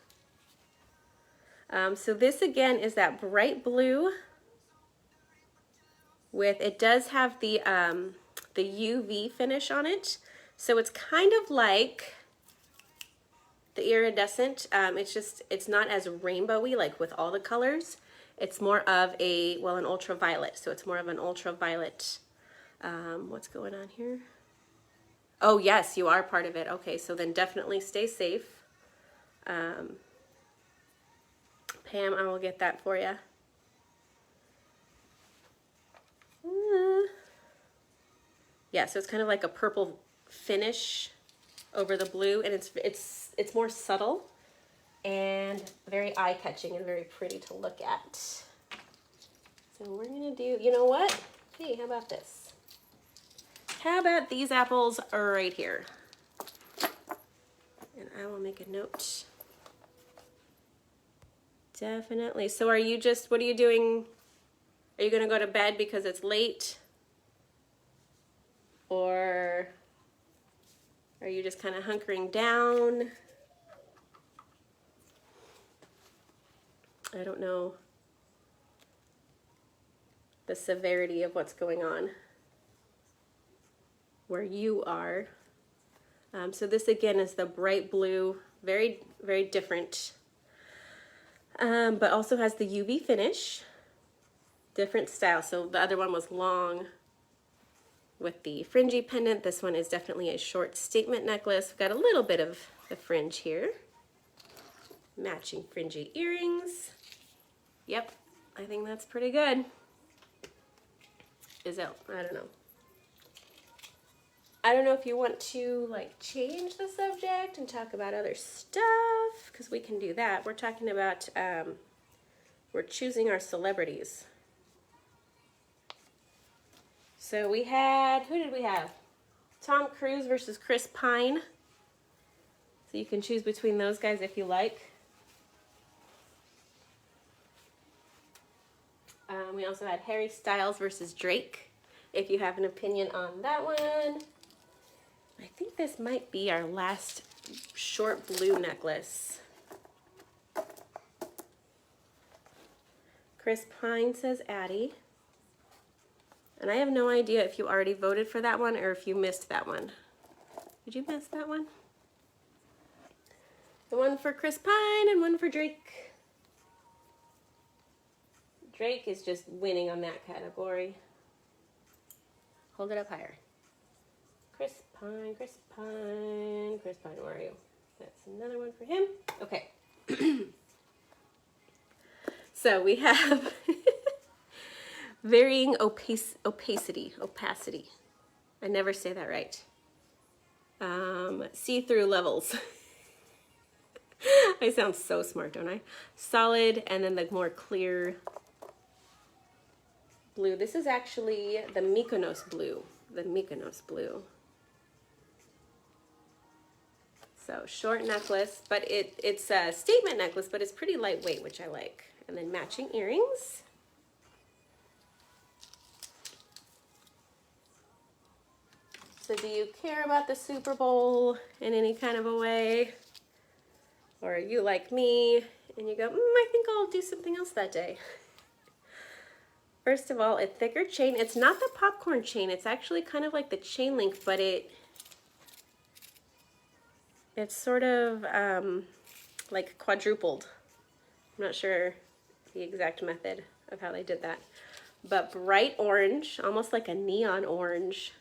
So this again is that bright blue with, it does have the UV finish on it. So it's kind of like the iridescent. It's not as rainbowy like with all the colors. It's more of an ultraviolet. So it's more of an ultraviolet. What's going on here? Oh yes, you are part of it. Okay, so then definitely stay safe. Pam, I will get that for you. Yeah, so it's kind of like a purple finish over the blue, and it's more subtle and very eye-catching and very pretty to look at. So we're gonna do, you know what? Hey, how about this? How about these apples right here? And I will make a note. Definitely. So are you just, what are you doing? Are you gonna go to bed because it's late? Or are you just kind of hunkering down? I don't know the severity of what's going on where you are. So this again is the bright blue, very, very different, but also has the UV finish, different style. So the other one was long with the fringy pendant. This one is definitely a short statement necklace. We've got a little bit of the fringe here. Matching fringy earrings. Yep, I think that's pretty good. Is it? I don't know. I don't know if you want to like change the subject and talk about other stuff, because we can do that. We're talking about, we're choosing our celebrities. So we had, who did we have? Tom Cruise versus Chris Pine. So you can choose between those guys if you like. We also had Harry Styles versus Drake, if you have an opinion on that one. I think this might be our last short blue necklace. Chris Pine says Addie. And I have no idea if you already voted for that one or if you missed that one. Did you miss that one? The one for Chris Pine and one for Drake. Drake is just winning on that category. Hold it up higher. Chris Pine, Chris Pine, Chris Pine, where are you? That's another one for him. Okay. So we have varying opacity. I never say that right. See-through levels. I sound so smart, don't I? Solid, and then the more clear blue. This is actually the Mykonos blue. The Mykonos blue. So short necklace, but it's a statement necklace, but it's pretty lightweight, which I like. And then matching earrings. So do you care about the Super Bowl in any kind of a way? Or are you like me and you go, I think I'll do something else that day. First of all, a thicker chain. It's not the popcorn chain. It's actually kind of like the chain link, but it's sort of like quadrupled. I'm not sure the exact method of how they did that. But bright orange, almost like a neon orange,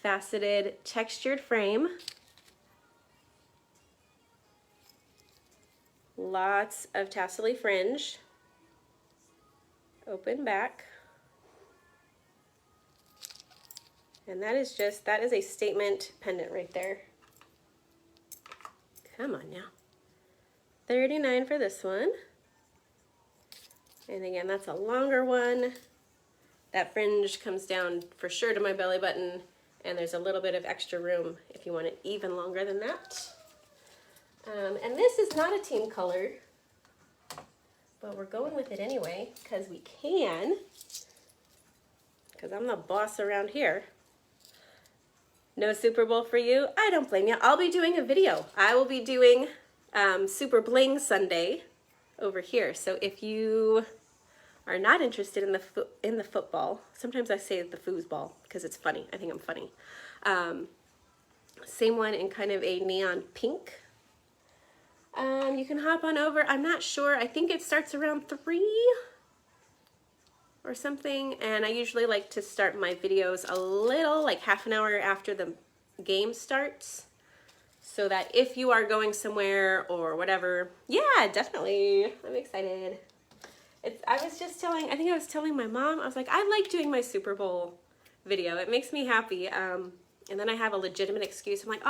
faceted textured frame. Lots of tassel-y fringe. Open back. And that is a statement pendant right there. Come on now. $39 for this one. And again, that's a longer one. That fringe comes down for sure to my belly button, and there's a little bit of extra room if you want it even longer than that. And this is not a team color, but we're going with it anyway because we can, because I'm the boss around here. No Super Bowl for you? I don't blame you. I'll be doing a video. I will be doing Super Bling Sunday over here. So if you are not interested in the football, sometimes I say the foosball because it's funny. I think I'm funny. Same one in kind of a neon pink. You can hop on over. I'm not sure. I think it starts around 3 or something. And I usually like to start my videos a little, like half an hour after the game starts, so that if you are going somewhere or whatever, yeah, definitely. I'm excited. I think I was telling my mom, I was like, I like doing my Super Bowl video. It makes me happy. And then I have a legitimate excuse. I'm like,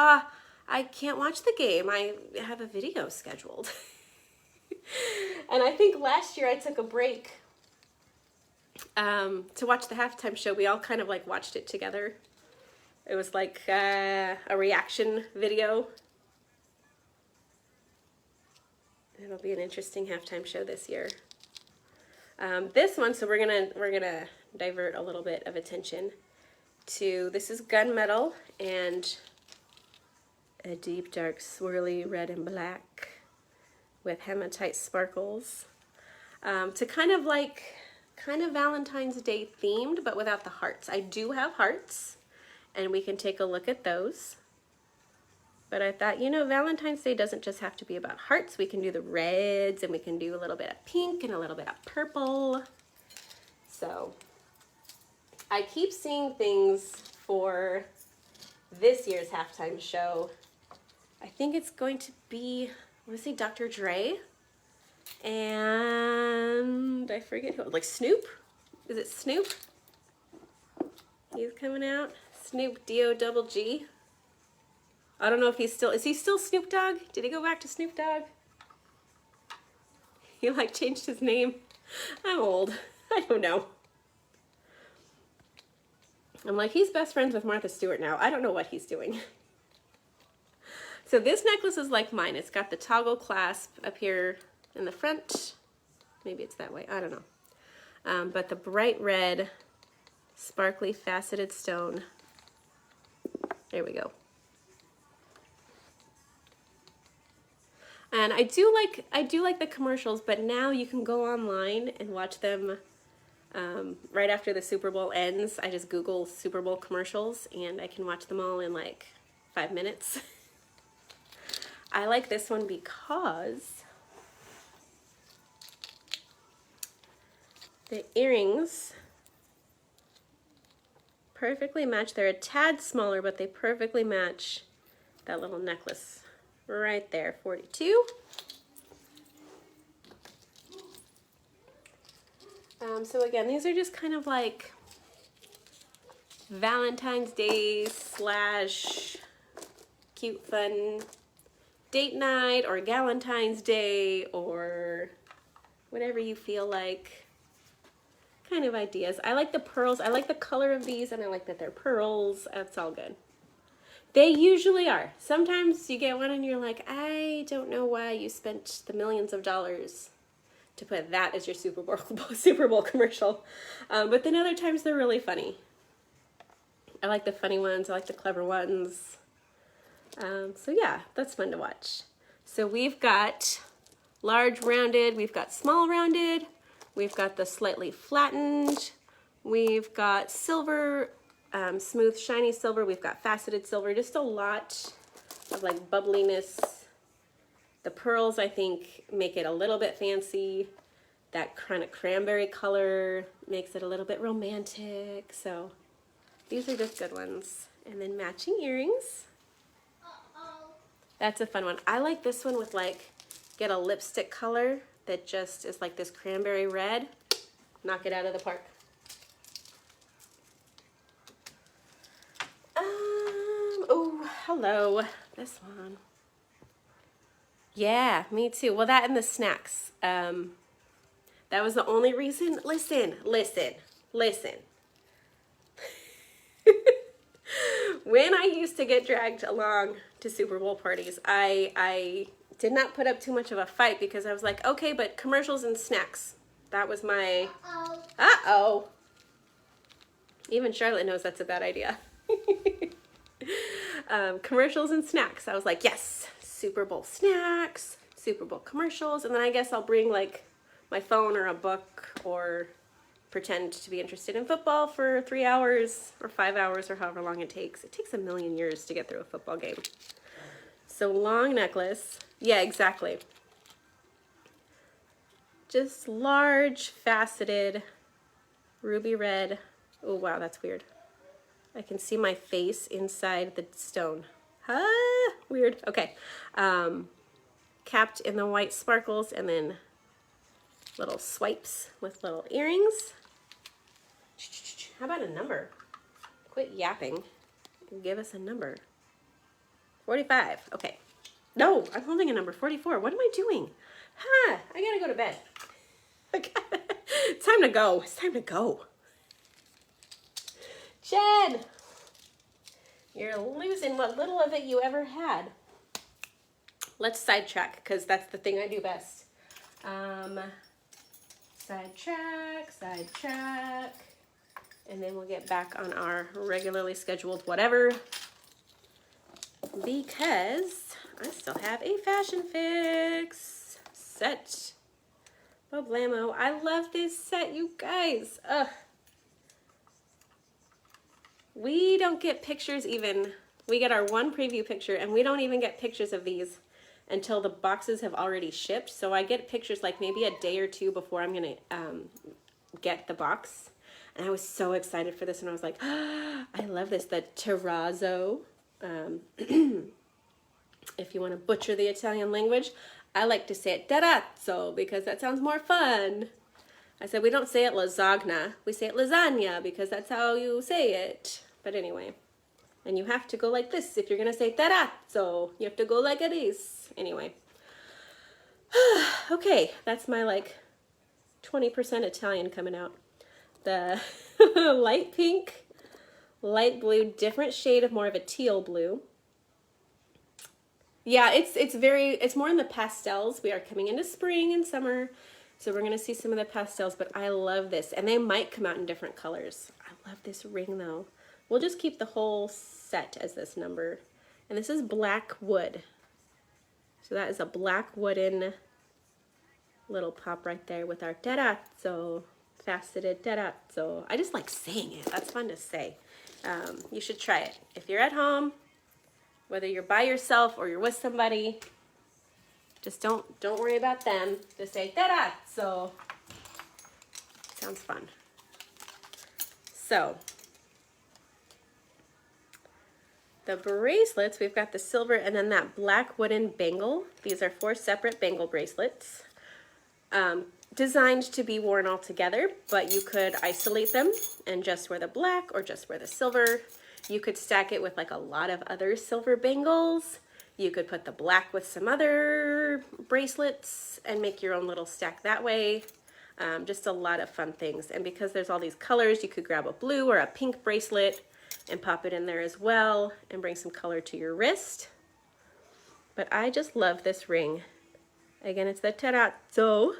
I can't watch the game. I have a video scheduled. And I think last year I took a break to watch the halftime show. We all kind of like watched it together. It was like a reaction video. It'll be an interesting halftime show this year. This one, so we're gonna divert a little bit of attention to, this is gunmetal and a deep dark swirly red and black with hematite sparkles, to kind of Valentine's Day themed, but without the hearts. I do have hearts, and we can take a look at those. But I thought, Valentine's Day doesn't just have to be about hearts. We can do the reds, and we can do a little bit of pink and a little bit of purple. So I keep seeing things for this year's halftime show. I think it's going to be, I want to say Dr. Dre, and I forget who, like Snoop? Is it Snoop? He's coming out. Snoop D-O-double-G. I don't know if is he still Snoop Dogg? Did he go back to Snoop Dogg? He like changed his name. I'm old. I don't know. I'm like, he's best friends with Martha Stewart now. I don't know what he's doing. So this necklace is like mine. It's got the toggle clasp up here in the front. Maybe it's that way. I don't know. But the bright red, sparkly, faceted stone There we go. And I do like the commercials, but now you can go online and watch them right after the Super Bowl ends. I just Google Super Bowl commercials and I can watch them all in like 5 minutes. I like this one because the earrings perfectly match. They're a tad smaller, but they perfectly match that little necklace right there, 42. So again, these are just kind of like Valentine's Day / cute fun date night or Galentine's Day or whatever you feel like kind of ideas. I like the pearls. I like the color of these and I like that they're pearls. That's all good. They usually are. Sometimes you get one and you're like, I don't know why you spent the millions of dollars to put that as your Super Bowl commercial. But then other times they're really funny. I like the funny ones. I like the clever ones. So yeah, that's fun to watch. So we've got large rounded, we've got small rounded, we've got the slightly flattened, we've got silver, smooth shiny silver, we've got faceted silver, just a lot of like bubbliness. The pearls I think make it a little bit fancy. That kind of cranberry color makes it a little bit romantic. So these are just good ones. And then matching earrings. That's a fun one. I like this one with like, get a lipstick color that just is like this cranberry red. Knock it out of the park. Oh, hello. This one. Yeah, me too. Well, that and the snacks. That was the only reason. Listen. When I used to get dragged along to Super Bowl parties, I did not put up too much of a fight because I was like, okay, but commercials and snacks. That was my... Uh-oh. Even Charlotte knows that's a bad idea. Commercials and snacks. I was like, yes, Super Bowl snacks, Super Bowl commercials, and then I guess I'll bring like my phone or a book or pretend to be interested in football for 3 hours or 5 hours or however long it takes. It takes a million years to get through a football game. So long necklace. Yeah, exactly. Just large, faceted, ruby red. Oh, wow, that's weird. I can see my face inside the stone. Weird. Okay. Capped in the white sparkles and then little swipes with little earrings. How about a number? Quit yapping and give us a number. 45. Okay. No, I'm holding a number. 44. What am I doing? I gotta go to bed. It's time to go. It's time to go. Jen, you're losing what little of it you ever had. Let's sidetrack, because that's the thing I do best. Sidetrack, and then we'll get back on our regularly scheduled whatever, because I still have a fashion fix set. Boblamo. I love this set, you guys. Ugh. We don't get pictures even. We get our one preview picture, and we don't even get pictures of these until the boxes have already shipped. So I get pictures like maybe a day or two before I'm gonna get the box. And I was so excited for this, and I was like, oh, I love this. The terrazzo. If you want to butcher the Italian language, I like to say it terrazzo because that sounds more fun. I said we don't say it lasagna, we say it lasagna because that's how you say it. But anyway, and you have to go like this if you're gonna say terrazzo. You have to go like this. Anyway, okay, that's my like 20% Italian coming out. The light pink, light blue, different shade of more of a teal blue. Yeah, it's more in the pastels. We are coming into spring and summer, so we're going to see some of the pastels, but I love this. And they might come out in different colors. I love this ring, though. We'll just keep the whole set as this number. And this is black wood. So that is a black wooden little pop right there with our terrazzo, faceted terrazzo. I just like saying it. That's fun to say. You should try it. If you're at home, whether you're by yourself or you're with somebody, just don't worry about them. Just say terrazzo. Sounds fun. So, the bracelets, we've got the silver and then that black wooden bangle. These are 4 separate bangle bracelets. Designed to be worn all together, but you could isolate them and just wear the black or just wear the silver. You could stack it with like a lot of other silver bangles. You could put the black with some other bracelets and make your own little stack that way. Just a lot of fun things. And because there's all these colors, you could grab a blue or a pink bracelet and pop it in there as well and bring some color to your wrist. But I just love this ring. Again, it's the terrazzo.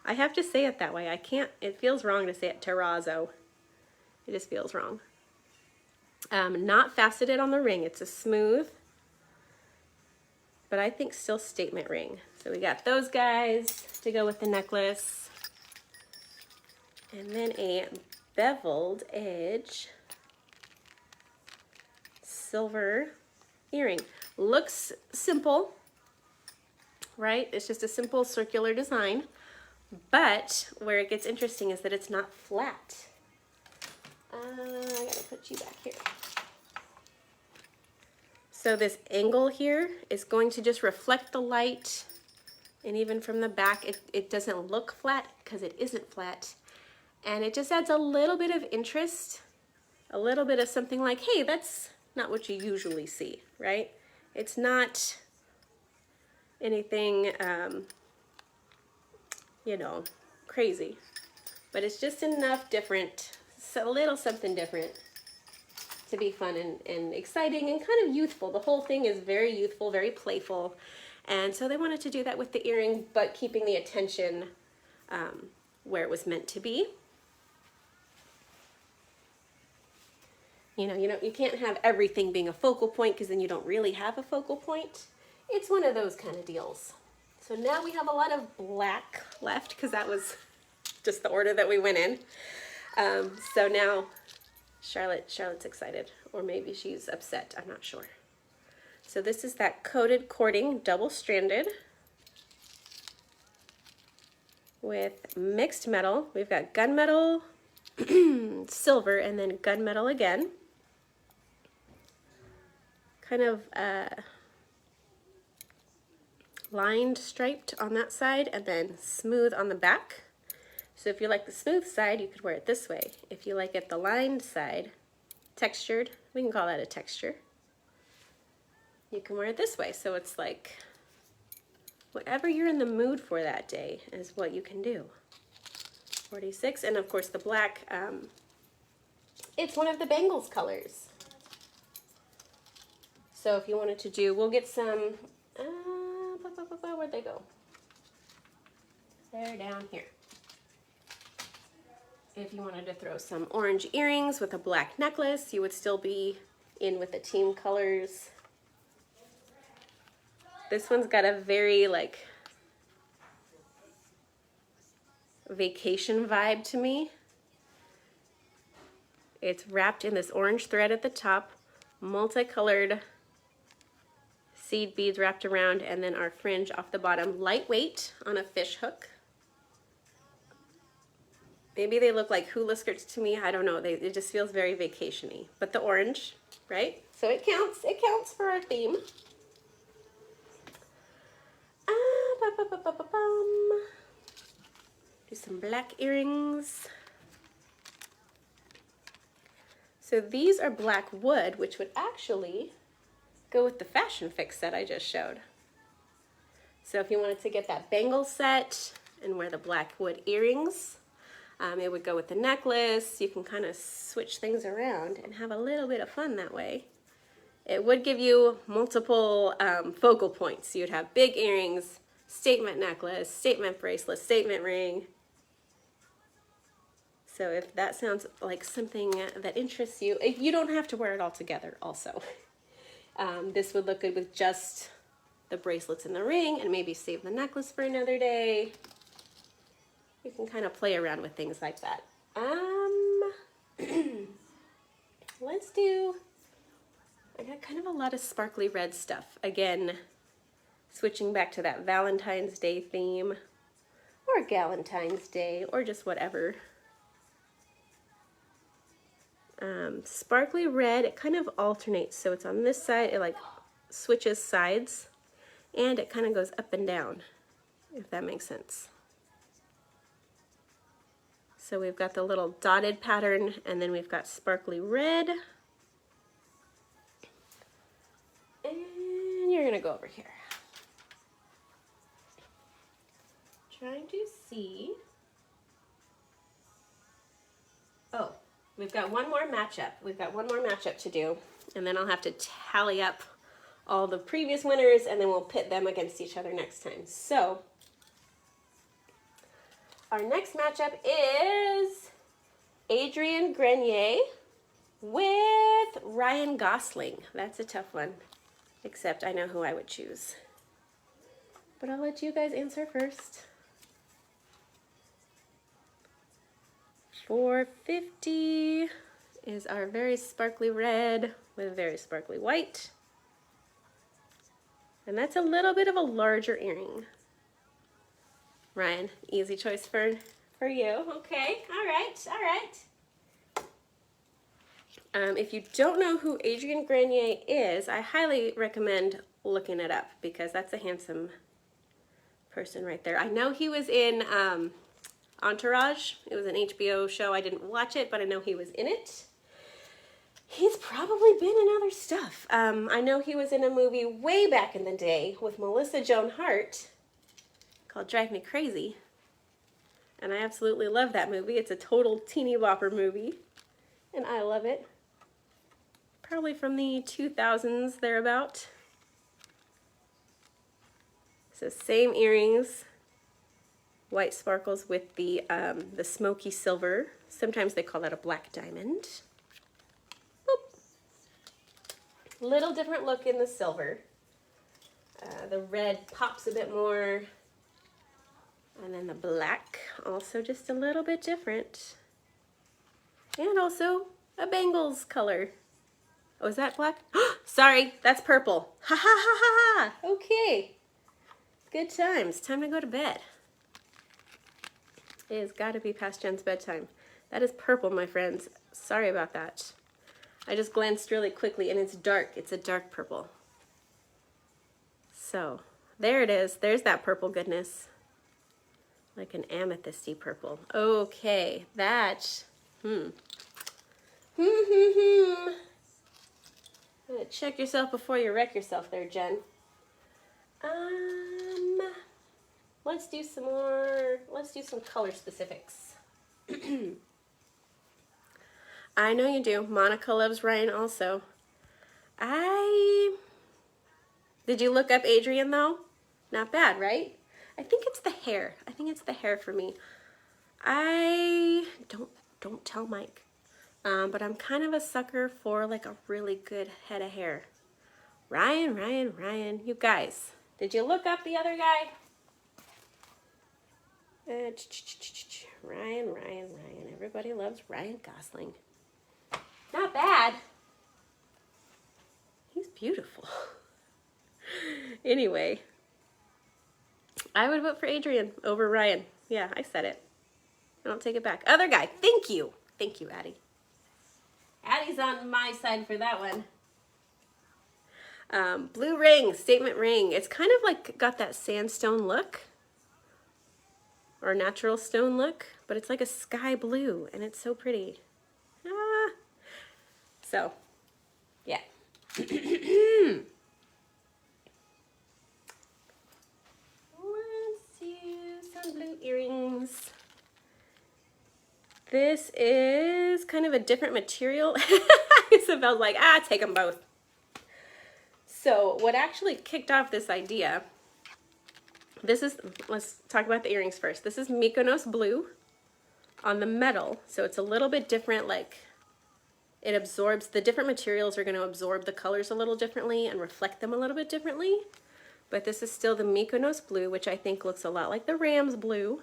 I have to say it that way. I can't, it feels wrong to say it terrazzo. It just feels wrong. Not faceted on the ring. It's a smooth, but I think still statement ring. So we got those guys to go with the necklace. And then a beveled edge silver earring. Looks simple, right? It's just a simple circular design, but where it gets interesting is that it's not flat. I gotta put you back here. So this angle here is going to just reflect the light, and even from the back it doesn't look flat because it isn't flat, and it just adds a little bit of interest, a little bit of something like, hey, that's not what you usually see, right? It's not anything, you know, crazy, but it's just enough different, so a little something different to be fun and exciting and kind of youthful. The whole thing is very youthful, very playful, and so they wanted to do that with the earring, but keeping the attention where it was meant to be. You can't have everything being a focal point because then you don't really have a focal point. It's one of those kind of deals. So now we have a lot of black left because that was just the order that we went in. So now Charlotte's excited, or maybe she's upset, I'm not sure. So this is that coated cording, double-stranded with mixed metal. We've got gunmetal, silver, and then gunmetal again. Kind of lined, striped on that side, and then smooth on the back. So if you like the smooth side, you could wear it this way. If you like it the lined side, textured, we can call that a texture, you can wear it this way. So it's like whatever you're in the mood for that day is what you can do. 46, and of course the black, it's one of the bangles colors. So if you wanted to do, we'll get some, where'd they go? They're down here. If you wanted to throw some orange earrings with a black necklace, you would still be in with the team colors. This one's got a very like vacation vibe to me. It's wrapped in this orange thread at the top, multicolored seed beads wrapped around, and then our fringe off the bottom, lightweight on a fish hook. Maybe they look like hula skirts to me, I don't know, it just feels very vacation-y. But the orange, right? So it counts for our theme. Do some black earrings. So these are black wood, which would actually go with the fashion fix that I just showed. So if you wanted to get that bangle set and wear the black wood earrings, it would go with the necklace. You can kind of switch things around and have a little bit of fun that way. It would give you multiple focal points. You'd have big earrings, statement necklace, statement bracelet, statement ring, So if that sounds like something that interests you, you don't have to wear it all together also. This would look good with just the bracelets and the ring, and maybe save the necklace for another day. You can kind of play around with things like that. Let's do, I got kind of a lot of sparkly red stuff. Again, switching back to that Valentine's Day theme, or Galentine's Day, or just whatever. Sparkly red, it kind of alternates. So it's on this side, it like switches sides, and it kind of goes up and down, if that makes sense. So we've got the little dotted pattern, and then we've got sparkly red. And you're gonna go over here. Trying to see. Oh, we've got one more matchup. We've got one more matchup to do, and then I'll have to tally up all the previous winners, and then we'll pit them against each other next time. So our next matchup is Adrian Grenier with Ryan Gosling. That's a tough one, except I know who I would choose. But I'll let you guys answer first. $4.50 is our very sparkly red with very sparkly white. And that's a little bit of a larger earring. Ryan, easy choice for you. Okay, all right. If you don't know who Adrian Grenier is, I highly recommend looking it up, because that's a handsome person right there. I know he was in Entourage. It was an HBO show. I didn't watch it, but I know he was in it. He's probably been in other stuff. I know he was in a movie way back in the day with Melissa Joan Hart called Drive Me Crazy. And I absolutely love that movie. It's a total teeny bopper movie, and I love it. Probably from the 2000s, thereabout. So same earrings, white sparkles with the smoky silver. Sometimes they call that a black diamond. Boop. Little different look in the silver. The red pops a bit more. And then the black, also just a little bit different. And also a bangles color. Oh, is that black? Sorry, that's purple. Ha ha ha ha ha. Okay. Good times. Time to go to bed. It has got to be past Jen's bedtime. That is purple, my friends. Sorry about that. I just glanced really quickly, and it's dark. It's a dark purple. So, there it is. There's that purple goodness. Like an amethysty purple. Okay, that, Check yourself before you wreck yourself there, Jen. Let's do some color specifics. I know you do. Monica loves Ryan also. Did you look up Adrian though? Not bad, right? I think it's the hair. I think it's the hair for me. Don't tell Mike. But I'm kind of a sucker for like a really good head of hair. Ryan. You guys, did you look up the other guy? Ryan. Everybody loves Ryan Gosling. Not bad. He's beautiful. Anyway. I would vote for Adrian over Ryan. Yeah, I said it. I don't take it back. Other guy. Thank you. Thank you, Addie. Addie's on my side for that one. Blue ring, statement ring. It's kind of like got that sandstone look. Or natural stone look. But it's like a sky blue. And it's so pretty. So, yeah. Blue earrings. This is kind of a different material. Isabel's like, take them both. So what actually kicked off this idea, let's talk about the earrings first. This is Mykonos blue on the metal, so it's a little bit different, like it absorbs, the different materials are going to absorb the colors a little differently and reflect them a little bit differently. But this is still the Mykonos blue, which I think looks a lot like the Rams blue,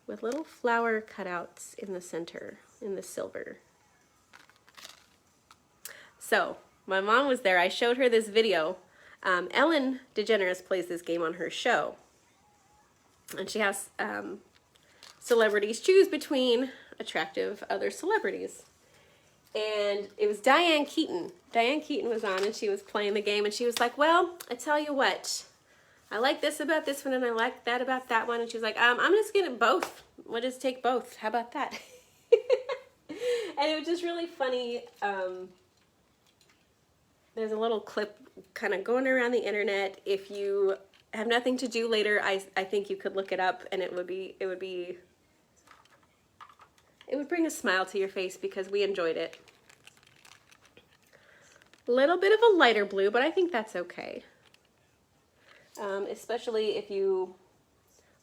with little flower cutouts in the center, in the silver. So, my mom was there. I showed her this video. Ellen DeGeneres plays this game on her show. And she has celebrities choose between attractive other celebrities. And it was Diane Keaton. Diane Keaton was on and she was playing the game and she was like, well, I tell you what, I like this about this one and I like that about that one. And she was like, I'm just gonna both. We'll just take both. How about that? And it was just really funny. There's a little clip kind of going around the internet. If you have nothing to do later, I think you could look it up and it would bring a smile to your face because we enjoyed it. A little bit of a lighter blue, but I think that's okay. Especially if you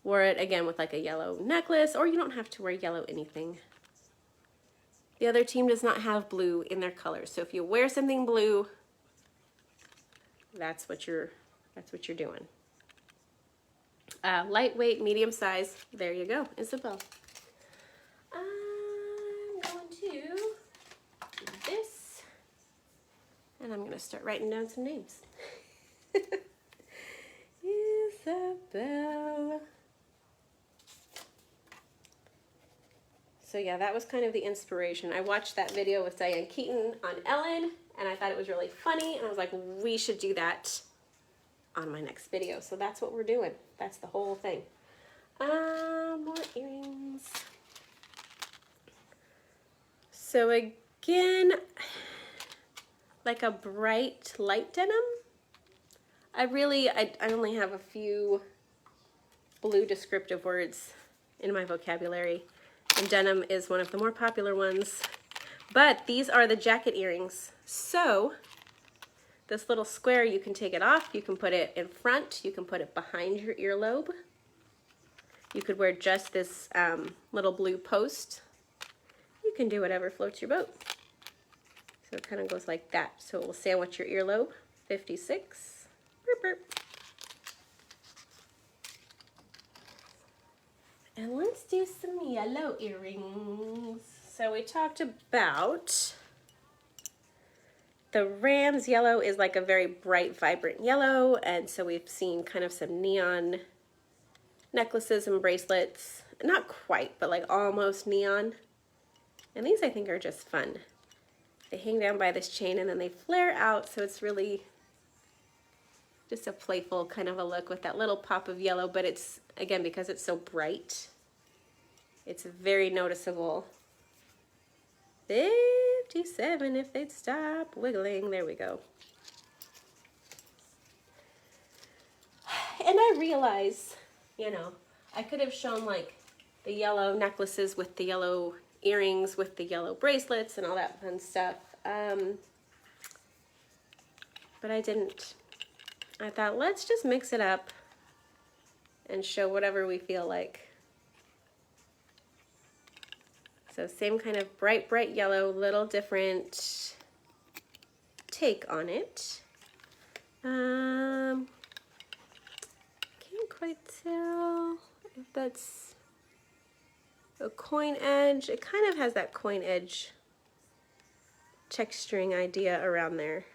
wore it again with like a yellow necklace, or you don't have to wear yellow anything. The other team does not have blue in their colors, so if you wear something blue, that's what you're doing. Lightweight, medium size. There you go, Isabel. I'm going to do this, and I'm going to start writing down some names. Isabel. So yeah, that was kind of the inspiration. I watched that video with Diane Keaton on Ellen, and I thought it was really funny, and I was like, we should do that on my next video. So that's what we're doing. That's the whole thing. More earrings. So again, like a bright light denim. I only have a few blue descriptive words in my vocabulary, and denim is one of the more popular ones. But these are the jacket earrings. So this little square, you can take it off, you can put it in front, you can put it behind your earlobe. You could wear just this little blue post. You can do whatever floats your boat. So it kind of goes like that. So it will sandwich your earlobe. 56. Burp, burp. And let's do some yellow earrings. So we talked about the Rams yellow is like a very bright, vibrant yellow, and so we've seen kind of some neon necklaces and bracelets. Not quite, but like almost neon. And these I think are just fun. They hang down by this chain and then they flare out, so it's really just a playful kind of a look with that little pop of yellow, but it's, again, because it's so bright, it's very noticeable. 57 if they'd stop wiggling. There we go. And I realize, you know, I could have shown like the yellow necklaces with the yellow earrings with the yellow bracelets and all that fun stuff. But I didn't. I thought, let's just mix it up and show whatever we feel like. So same kind of bright, bright yellow, little different take on it. Can't quite tell if that's a coin edge. It kind of has that coin edge texturing idea around there,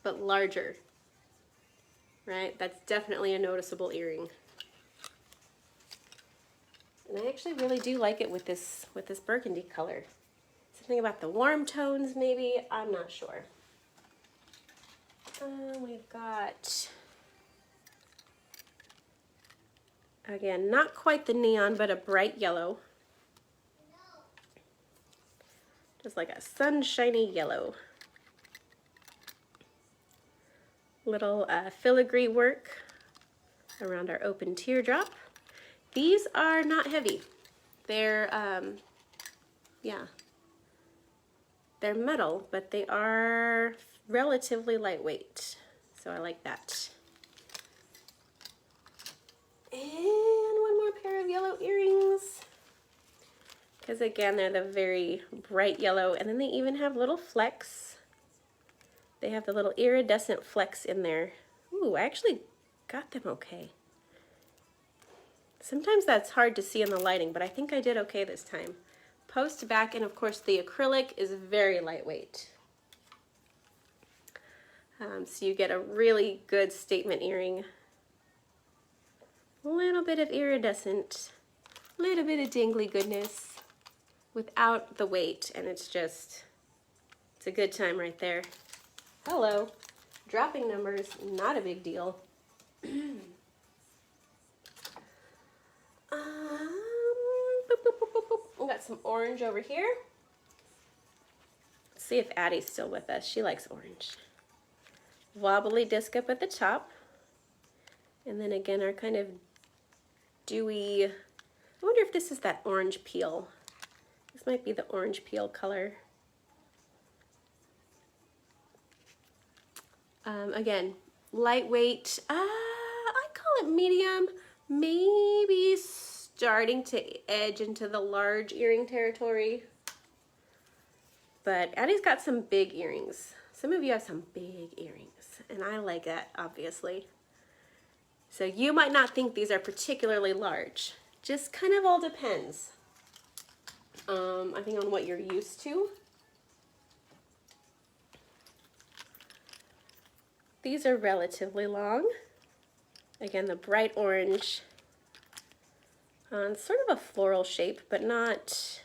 but larger, right? That's definitely a noticeable earring. And I actually really do like it with this burgundy color. Something about the warm tones, maybe, I'm not sure. We've got, again, not quite the neon, but a bright yellow. Just like a sunshiny yellow. Little filigree work around our open teardrop. These are not heavy. They're, yeah, they're metal, but they are relatively lightweight. So I like that. And one more pair of yellow earrings. Because again, they're the very bright yellow, and then they even have little flecks. They have the little iridescent flecks in there. Ooh, I actually got them okay. Sometimes that's hard to see in the lighting, but I think I did okay this time. Post back, and of course the acrylic is very lightweight. So you get a really good statement earring. A little bit of iridescent, a little bit of dingly goodness without the weight, and it's a good time right there. Hello. Dropping numbers, not a big deal. We got some orange over here. Let's see if Addie's still with us. She likes orange. Wobbly disc up at the top. And then again, our kind of dewy, I wonder if this is that orange peel. This might be the orange peel color. Again, lightweight, I call it medium, maybe starting to edge into the large earring territory. But Addie's got some big earrings. Some of you have some big earrings, and I like that, obviously. So you might not think these are particularly large. Just kind of all depends. I think on what you're used to. These are relatively long. Again, the bright orange. Sort of a floral shape, but not,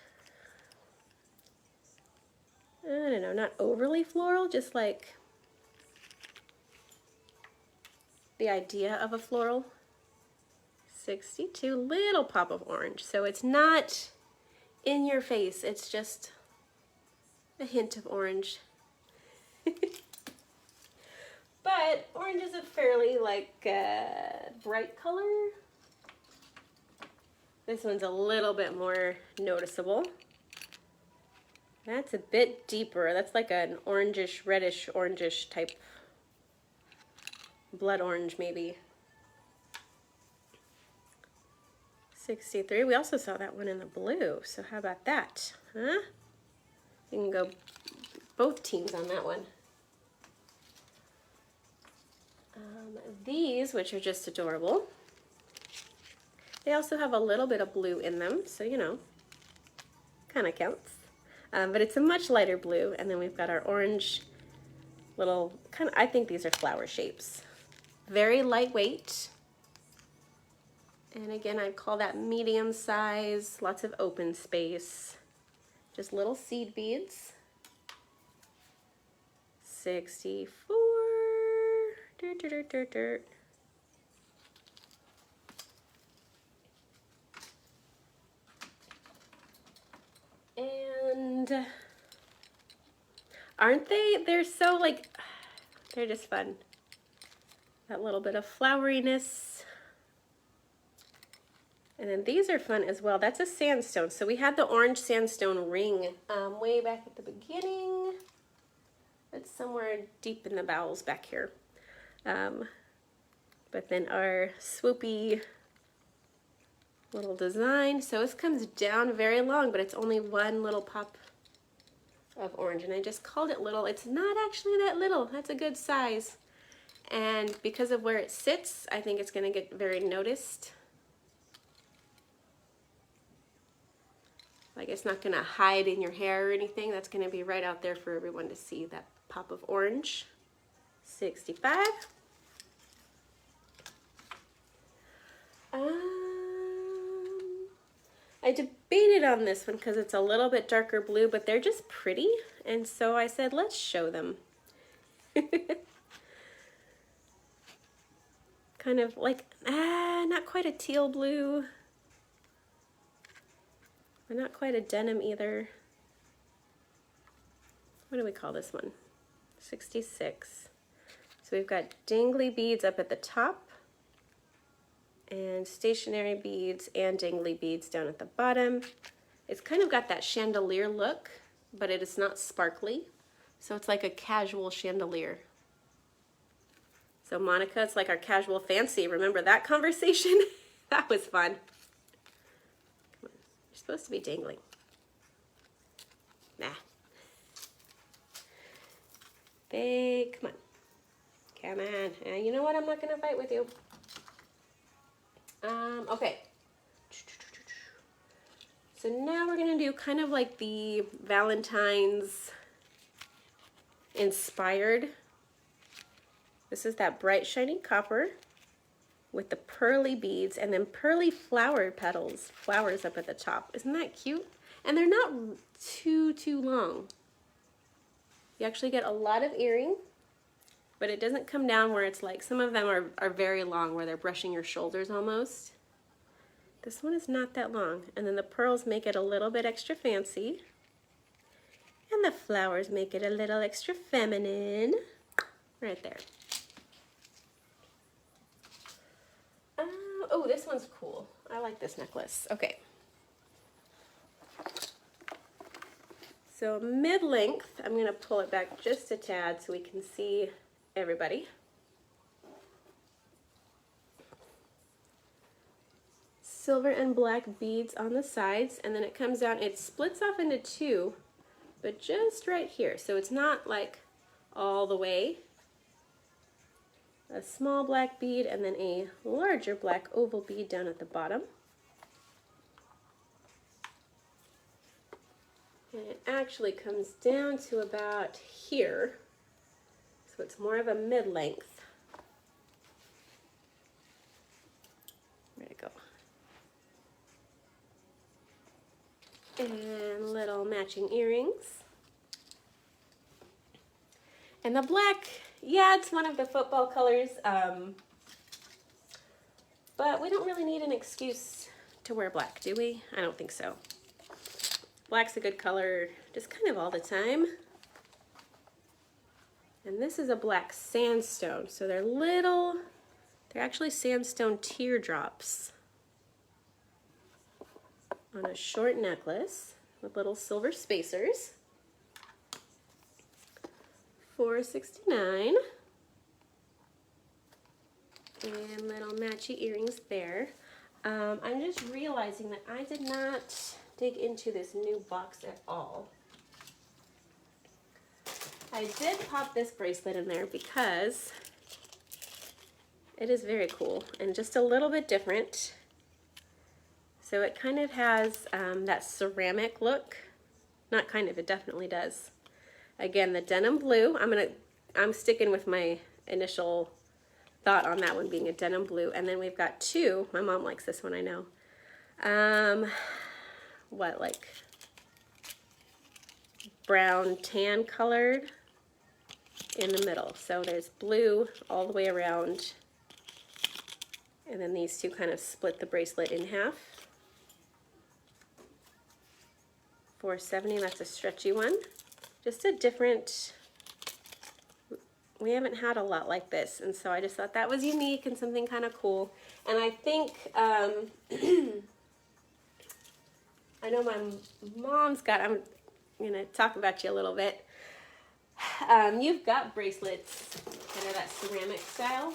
I don't know, not overly floral, just like the idea of a floral. 62, little pop of orange. So it's not in your face, it's just a hint of orange. But orange is a fairly bright color. This one's a little bit more noticeable. That's a bit deeper. That's like an orangish, reddish, orangish type. Blood orange maybe. 63. We also saw that one in the blue. So how about that? Huh? You can go both teams on that one. These, which are just adorable, they also have a little bit of blue in them, so you know, kind of counts. But it's a much lighter blue, and then we've got our orange little, I think these are flower shapes. Very lightweight. And again, I'd call that medium size, lots of open space. Just little seed beads. 64. Dirt, dirt, dirt, dirt, dirt. And aren't they? They're so they're just fun. That little bit of floweriness. And then these are fun as well. That's a sandstone. So we had the orange sandstone ring way back at the beginning. It's somewhere deep in the bowels back here. But then our swoopy little design. So this comes down very long, but it's only one little pop of orange. And I just called it little. It's not actually that little. That's a good size. And because of where it sits, I think it's going to get very noticed. Like it's not going to hide in your hair or anything. That's going to be right out there for everyone to see, that pop of orange. 65. I debated on this one because it's a little bit darker blue, but they're just pretty. And so I said, let's show them. Kind of like, not quite a teal blue. But not quite a denim either. What do we call this one? 66. So we've got dangly beads up at the top, and stationary beads and dangly beads down at the bottom. It's kind of got that chandelier look, but it is not sparkly. So it's like a casual chandelier. So Monica, it's like our casual fancy. Remember that conversation? That was fun. supposed to be dangling. Nah. Come on. Come on. You know what? I'm not going to fight with you. Okay. So now we're going to do kind of like the Valentine's inspired. This is that bright shiny copper with the pearly beads and then pearly flower petals, flowers up at the top. Isn't that cute? And they're not too long. You actually get a lot of earring, but it doesn't come down where it's like, some of them are very long where they're brushing your shoulders almost. This one is not that long. And then the pearls make it a little bit extra fancy. And the flowers make it a little extra feminine. Right there. Oh, this one's cool. I like this necklace. Okay. So mid-length, I'm going to pull it back just a tad so we can see everybody. Silver and black beads on the sides, and then it comes down, it splits off into two, but just right here. So it's not like all the way. A small black bead and then a larger black oval bead down at the bottom. And it actually comes down to about here. So it's more of a mid-length. Where'd it go? And little matching earrings. And the black, yeah, it's one of the football colors, but we don't really need an excuse to wear black, do we? I don't think so. Black's a good color just kind of all the time. And this is a black sandstone, so they're actually sandstone teardrops on a short necklace with little silver spacers. $4.69. And little matchy earrings there. I'm just realizing that I did not dig into this new box at all. I did pop this bracelet in there because it is very cool and just a little bit different. So it kind of has that ceramic look. Not kind of, it definitely does. Again, the denim blue. I'm sticking with my initial thought on that one being a denim blue. And then we've got two. My mom likes this one, I know. What, like brown tan colored in the middle. So there's blue all the way around. And then these two kind of split the bracelet in half. $4.70, that's a stretchy one. Just a different, we haven't had a lot like this, and so I just thought that was unique and something kind of cool. And I think, I know my mom's got, I'm going to talk about you a little bit. You've got bracelets, kind of that ceramic style.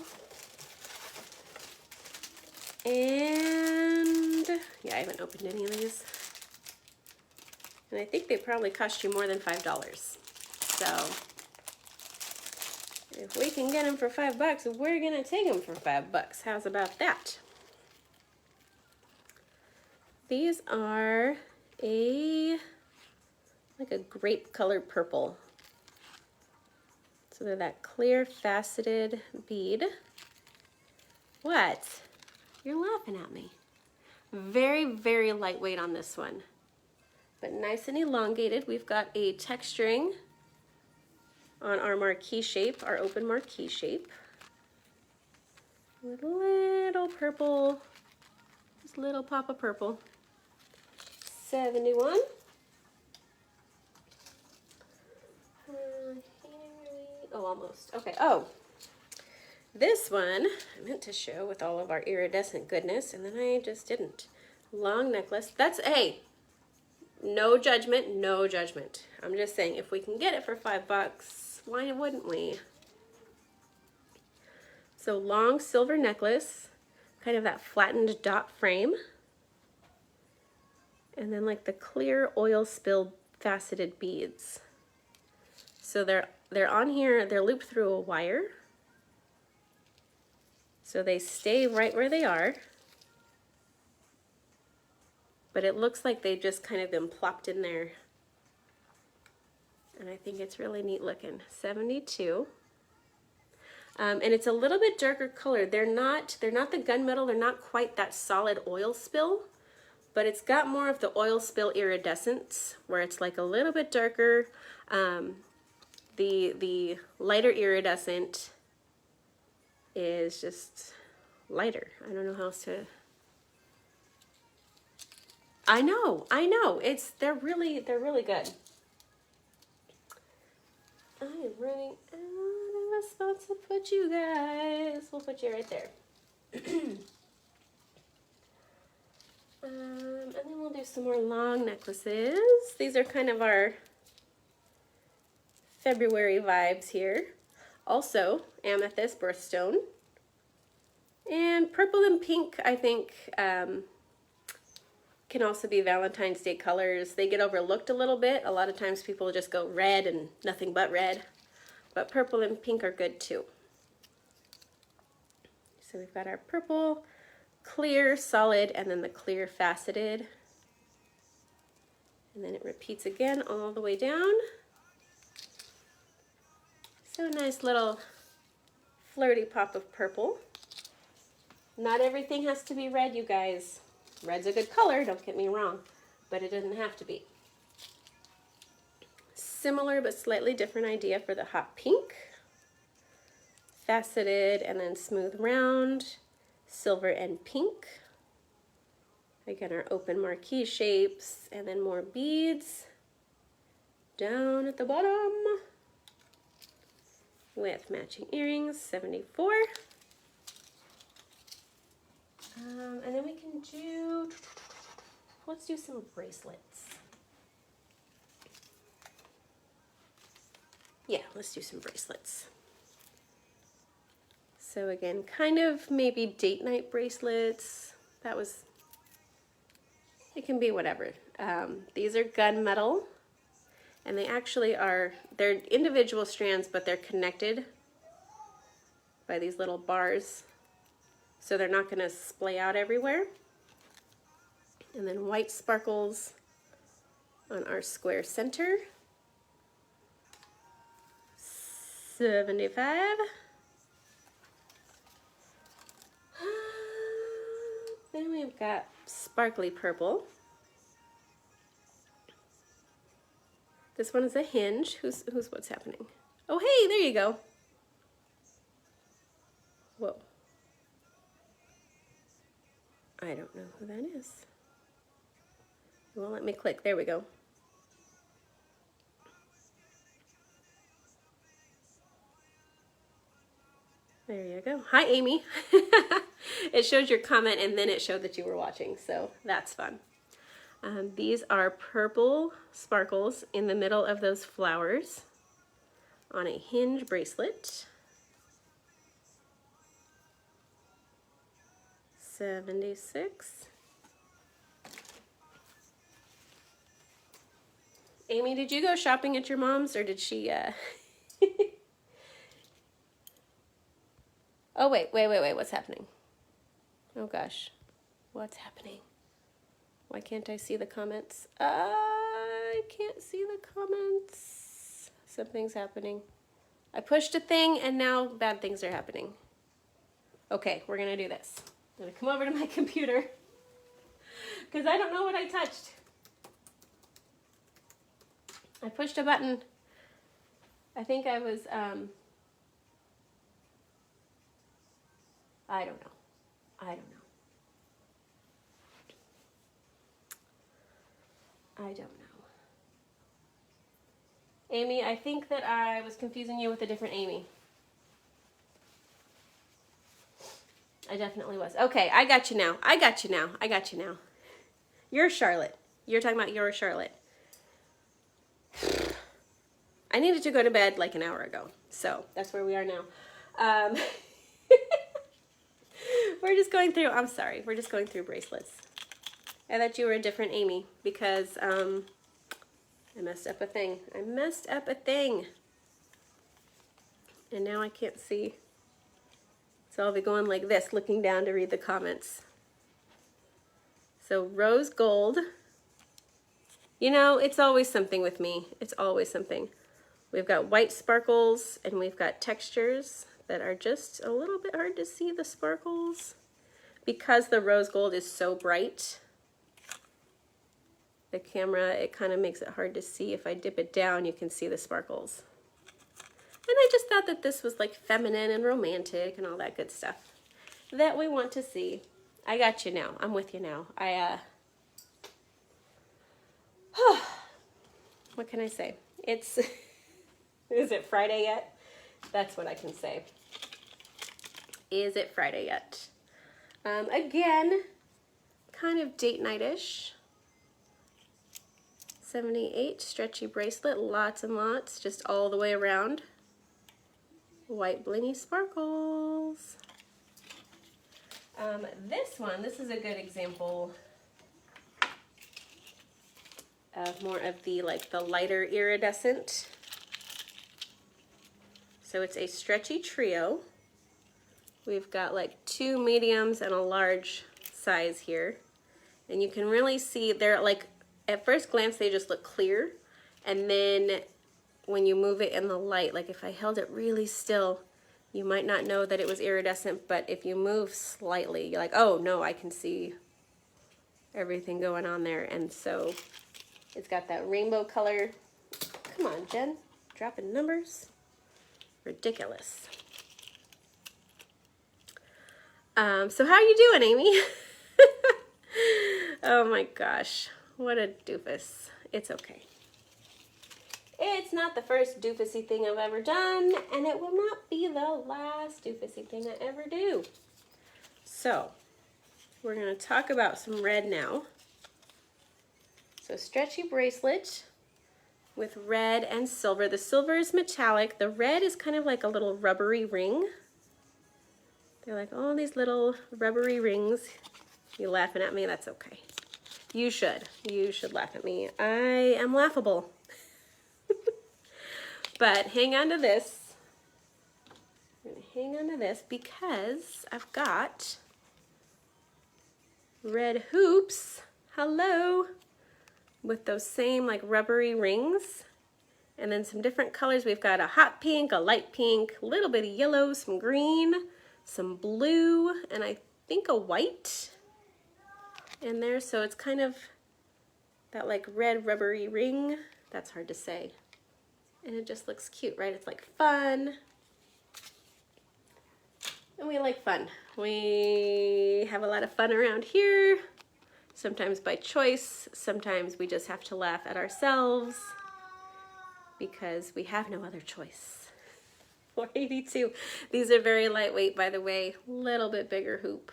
And, yeah, I haven't opened any of these. And I think they probably cost you more than $5. So if we can get them for $5, we're gonna take them for $5. How's about that? These are like a grape colored purple. So they're that clear faceted bead. What? You're laughing at me. Very, very lightweight on this one. But nice and elongated. We've got a texturing on our marquee shape, our open marquee shape. With a little purple, just a little pop of purple. $71. Oh, almost. Okay. Oh, this one I meant to show with all of our iridescent goodness, and then I just didn't. Long necklace. That's a. No judgment, no judgment. I'm just saying, if we can get it for $5, why wouldn't we? So long silver necklace, kind of that flattened dot frame. And then like the clear oil spill faceted beads. So they're on here, they're looped through a wire. So they stay right where they are. But it looks like they've just kind of been plopped in there. And I think it's really neat looking. 72. And it's a little bit darker color. They're not the gunmetal, they're not quite that solid oil spill, but it's got more of the oil spill iridescence, where it's like a little bit darker. The lighter iridescent is just lighter. I don't know how else to. I know. They're really good. I am running out of a spot to put you guys. We'll put you right there. And then we'll do some more long necklaces. These are kind of our February vibes here. Also, amethyst birthstone. And purple and pink, I think, can also be Valentine's Day colors. They get overlooked a little bit. A lot of times people just go red and nothing but red. But purple and pink are good too. So we've got our purple, clear, solid, and then the clear faceted. And then it repeats again all the way down. So a nice little flirty pop of purple. Not everything has to be red, you guys. Red's a good color, don't get me wrong, but it doesn't have to be. Similar but slightly different idea for the hot pink. Faceted and then smooth round, silver and pink. Again, our open marquee shapes, and then more beads down at the bottom with matching earrings, 74. And then we can do, let's do some bracelets. Yeah, let's do some bracelets. So again, kind of maybe date night bracelets. It can be whatever. These are gunmetal, and they actually they're individual strands, but they're connected by these little bars. So they're not going to splay out everywhere. And then white sparkles on our square center. 75. Then we've got sparkly purple. This one is a hinge. Who's what's happening? Oh, hey, there you go. Whoa. I don't know who that is. It won't let me click. There we go. There you go. Hi, Amy. It showed your comment and then it showed that you were watching, so that's fun. These are purple sparkles in the middle of those flowers on a hinge bracelet. 76. Amy, did you go shopping at your mom's, or did she, Oh, wait, what's happening? Oh gosh, what's happening? Why can't I see the comments? I can't see the comments. Something's happening. I pushed a thing and now bad things are happening. Okay, we're gonna do this. I'm gonna come over to my computer because I don't know what I touched. I pushed a button. I think I was, I don't know. Amy, I think that I was confusing you with a different Amy. I definitely was. Okay, I got you now. You're Charlotte. You're talking about your Charlotte. I needed to go to bed like an hour ago, so that's where we are now. We're just going through bracelets. I thought you were a different Amy because I messed up a thing. I messed up a thing. And now I can't see. So I'll be going like this, looking down to read the comments. So rose gold. You know, it's always something with me. It's always something. We've got white sparkles and we've got textures that are just a little bit hard to see the sparkles because the rose gold is so bright. The camera, it kind of makes it hard to see. If I dip it down, you can see the sparkles. And I just thought that this was like feminine and romantic and all that good stuff that we want to see. I got you now. I'm with you now. What can I say? It's, is it Friday yet? That's what I can say. Is it Friday yet? Again, kind of date night-ish. 78, Stretchy Bracelet, lots and lots, just all the way around. White blingy sparkles. This is a good example of more of the lighter iridescent. So it's a stretchy trio. We've got like 2 mediums and a large size here. And you can really see they're like, at first glance they just look clear. And then when you move it in the light, like if I held it really still, you might not know that it was iridescent, but if you move slightly, you're like, oh no, I can see everything going on there. And so it's got that rainbow color. Come on, Jen, dropping numbers. Ridiculous. So how are you doing, Amy? Oh my gosh, what a doofus. It's okay. It's not the first doofusy thing I've ever done, and it will not be the last doofusy thing I ever do. So, we're going to talk about some red now. So, stretchy bracelet with red and silver. The silver is metallic. The red is kind of like a little rubbery ring. They're like all these little rubbery rings. You laughing at me? That's okay. You should. You should laugh at me. I am laughable. But hang on to this. I'm going to hang on to this because I've got red hoops. Hello. With those same like rubbery rings. And then some different colors. We've got a hot pink, a light pink, a little bit of yellow, some green, some blue, and I think a white in there. So it's kind of that like red rubbery ring. That's hard to say. And it just looks cute, right? It's like fun. And we like fun. We have a lot of fun around here. Sometimes by choice. Sometimes we just have to laugh at ourselves because we have no other choice. 482. These are very lightweight, by the way. Little bit bigger hoop.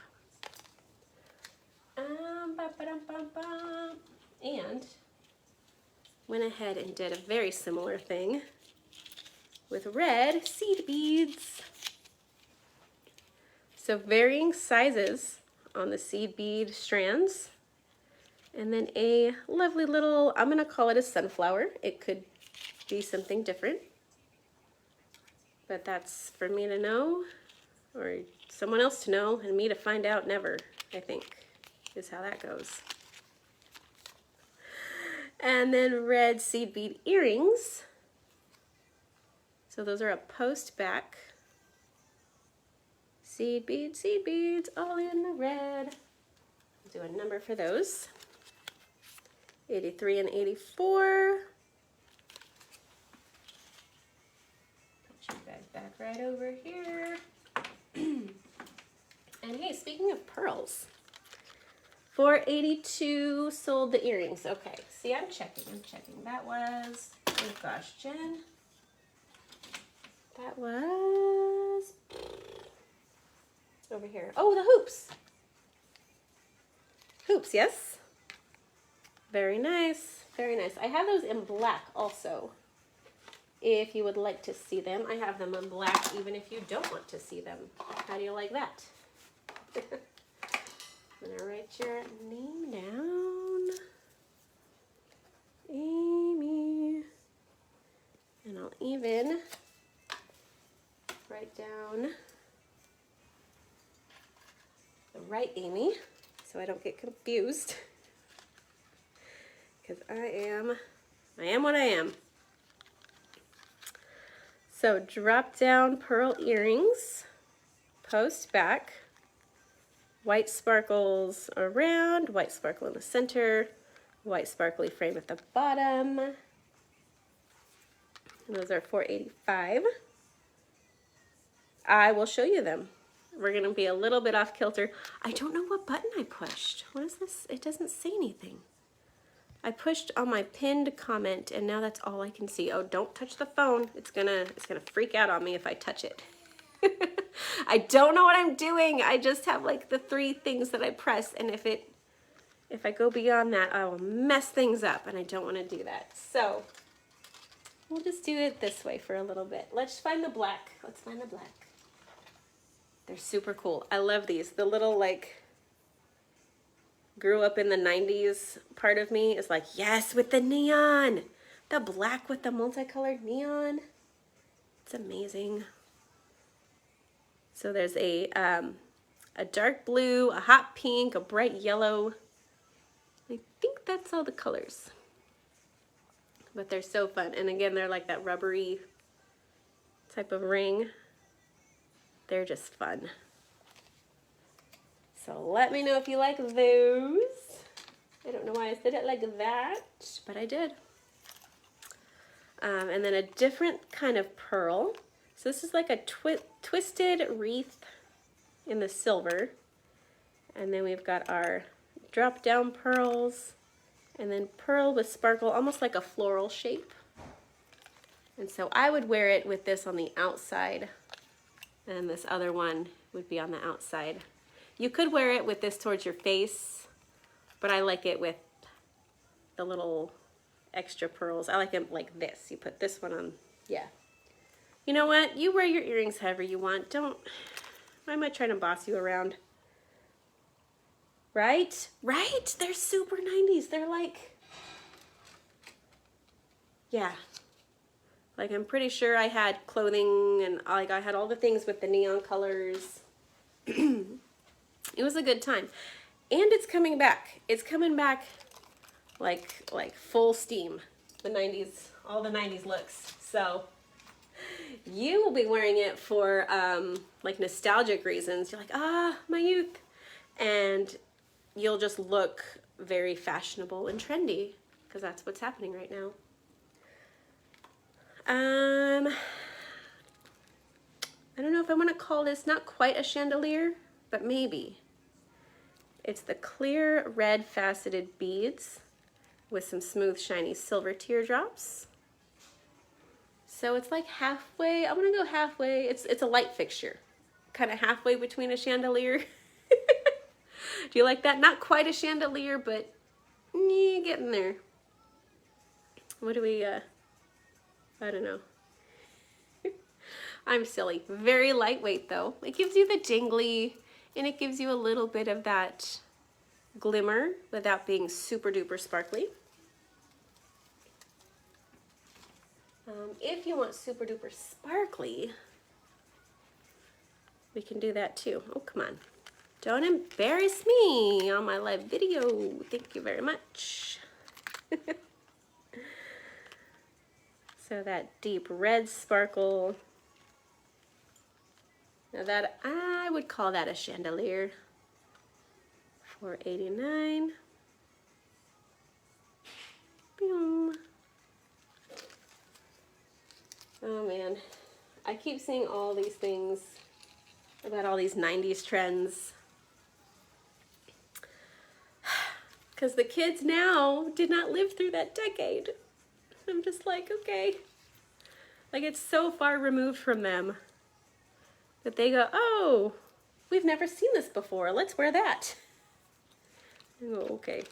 And went ahead and did a very similar thing with red seed beads. So varying sizes on the seed bead strands. And then a lovely little, I'm gonna call it a sunflower. It could be something different, but that's for me to know, or someone else to know, and me to find out never, I think, is how that goes. And then red seed bead earrings. So those are a post back. Seed beads, all in the red. I'll do a number for those. 83 and 84. Put you guys back right over here. And hey, speaking of pearls, 482 sold the earrings. Okay, see, I'm checking. That was, oh gosh, Jen. That was over here. Oh, the hoops. Hoops, yes. Very nice, very nice. I have those in black also. If you would like to see them, I have them in black even if you don't want to see them. How do you like that? I'm gonna write your name down. Amy. And I'll even write down the right Amy so I don't get confused. Because I am what I am. So drop down pearl earrings, post back, white sparkles around, white sparkle in the center, white sparkly frame at the bottom. And those are $4.85. I will show you them. We're gonna be a little bit off kilter. I don't know what button I pushed. What is this? It doesn't say anything. I pushed on my pinned comment and now that's all I can see. Oh, don't touch the phone. It's gonna freak out on me if I touch it. I don't know what I'm doing. I just have like the 3 things that I press, and if I go beyond that, I will mess things up, and I don't want to do that. So we'll just do it this way for a little bit. Let's find the black. Let's find the black. They're super cool. I love these. The little like grew up in the 90s part of me is like, yes, with the neon. The black with the multicolored neon. It's amazing. So there's a dark blue, a hot pink, a bright yellow. I think that's all the colors. But they're so fun. And again, they're like that rubbery type of ring. They're just fun. So let me know if you like those. I don't know why I said it like that, but I did. And then a different kind of pearl. So this is like a twisted wreath in the silver. And then we've got our drop down pearls, and then pearl with sparkle, almost like a floral shape. And so I would wear it with this on the outside, and this other one would be on the outside. You could wear it with this towards your face, but I like it with the little extra pearls. I like it like this. You put this one on, yeah. You know what? You wear your earrings however you want. Why am I trying to boss you around? Right? Right? They're super 90s. They're like, yeah. Like I'm pretty sure I had clothing and like I had all the things with the neon colors. It was a good time. And it's coming back. It's coming back like full steam. The 90s, all the 90s looks. So you will be wearing it for like nostalgic reasons. You're like, ah, my youth. And you'll just look very fashionable and trendy because that's what's happening right now. I don't know if I want to call this not quite a chandelier, but maybe. It's the clear red faceted beads with some smooth shiny silver teardrops. So it's like halfway. I'm gonna go halfway. It's a light fixture, kind of halfway between a chandelier. Do you like that? Not quite a chandelier, but getting there. What do we? I don't know. I'm silly. Very lightweight though. It gives you the jingly, and it gives you a little bit of that glimmer without being super duper sparkly. If you want super duper sparkly, we can do that too. Oh, come on. Don't embarrass me on my live video. Thank you very much. So that deep red sparkle. Now that, I would call that a chandelier. $4.89. Boom. Oh man, I keep seeing all these things about all these 90s trends. Because the kids now did not live through that decade. I'm just like, okay. Like it's so far removed from them that they go, oh, we've never seen this before. Let's wear that. I go, okay.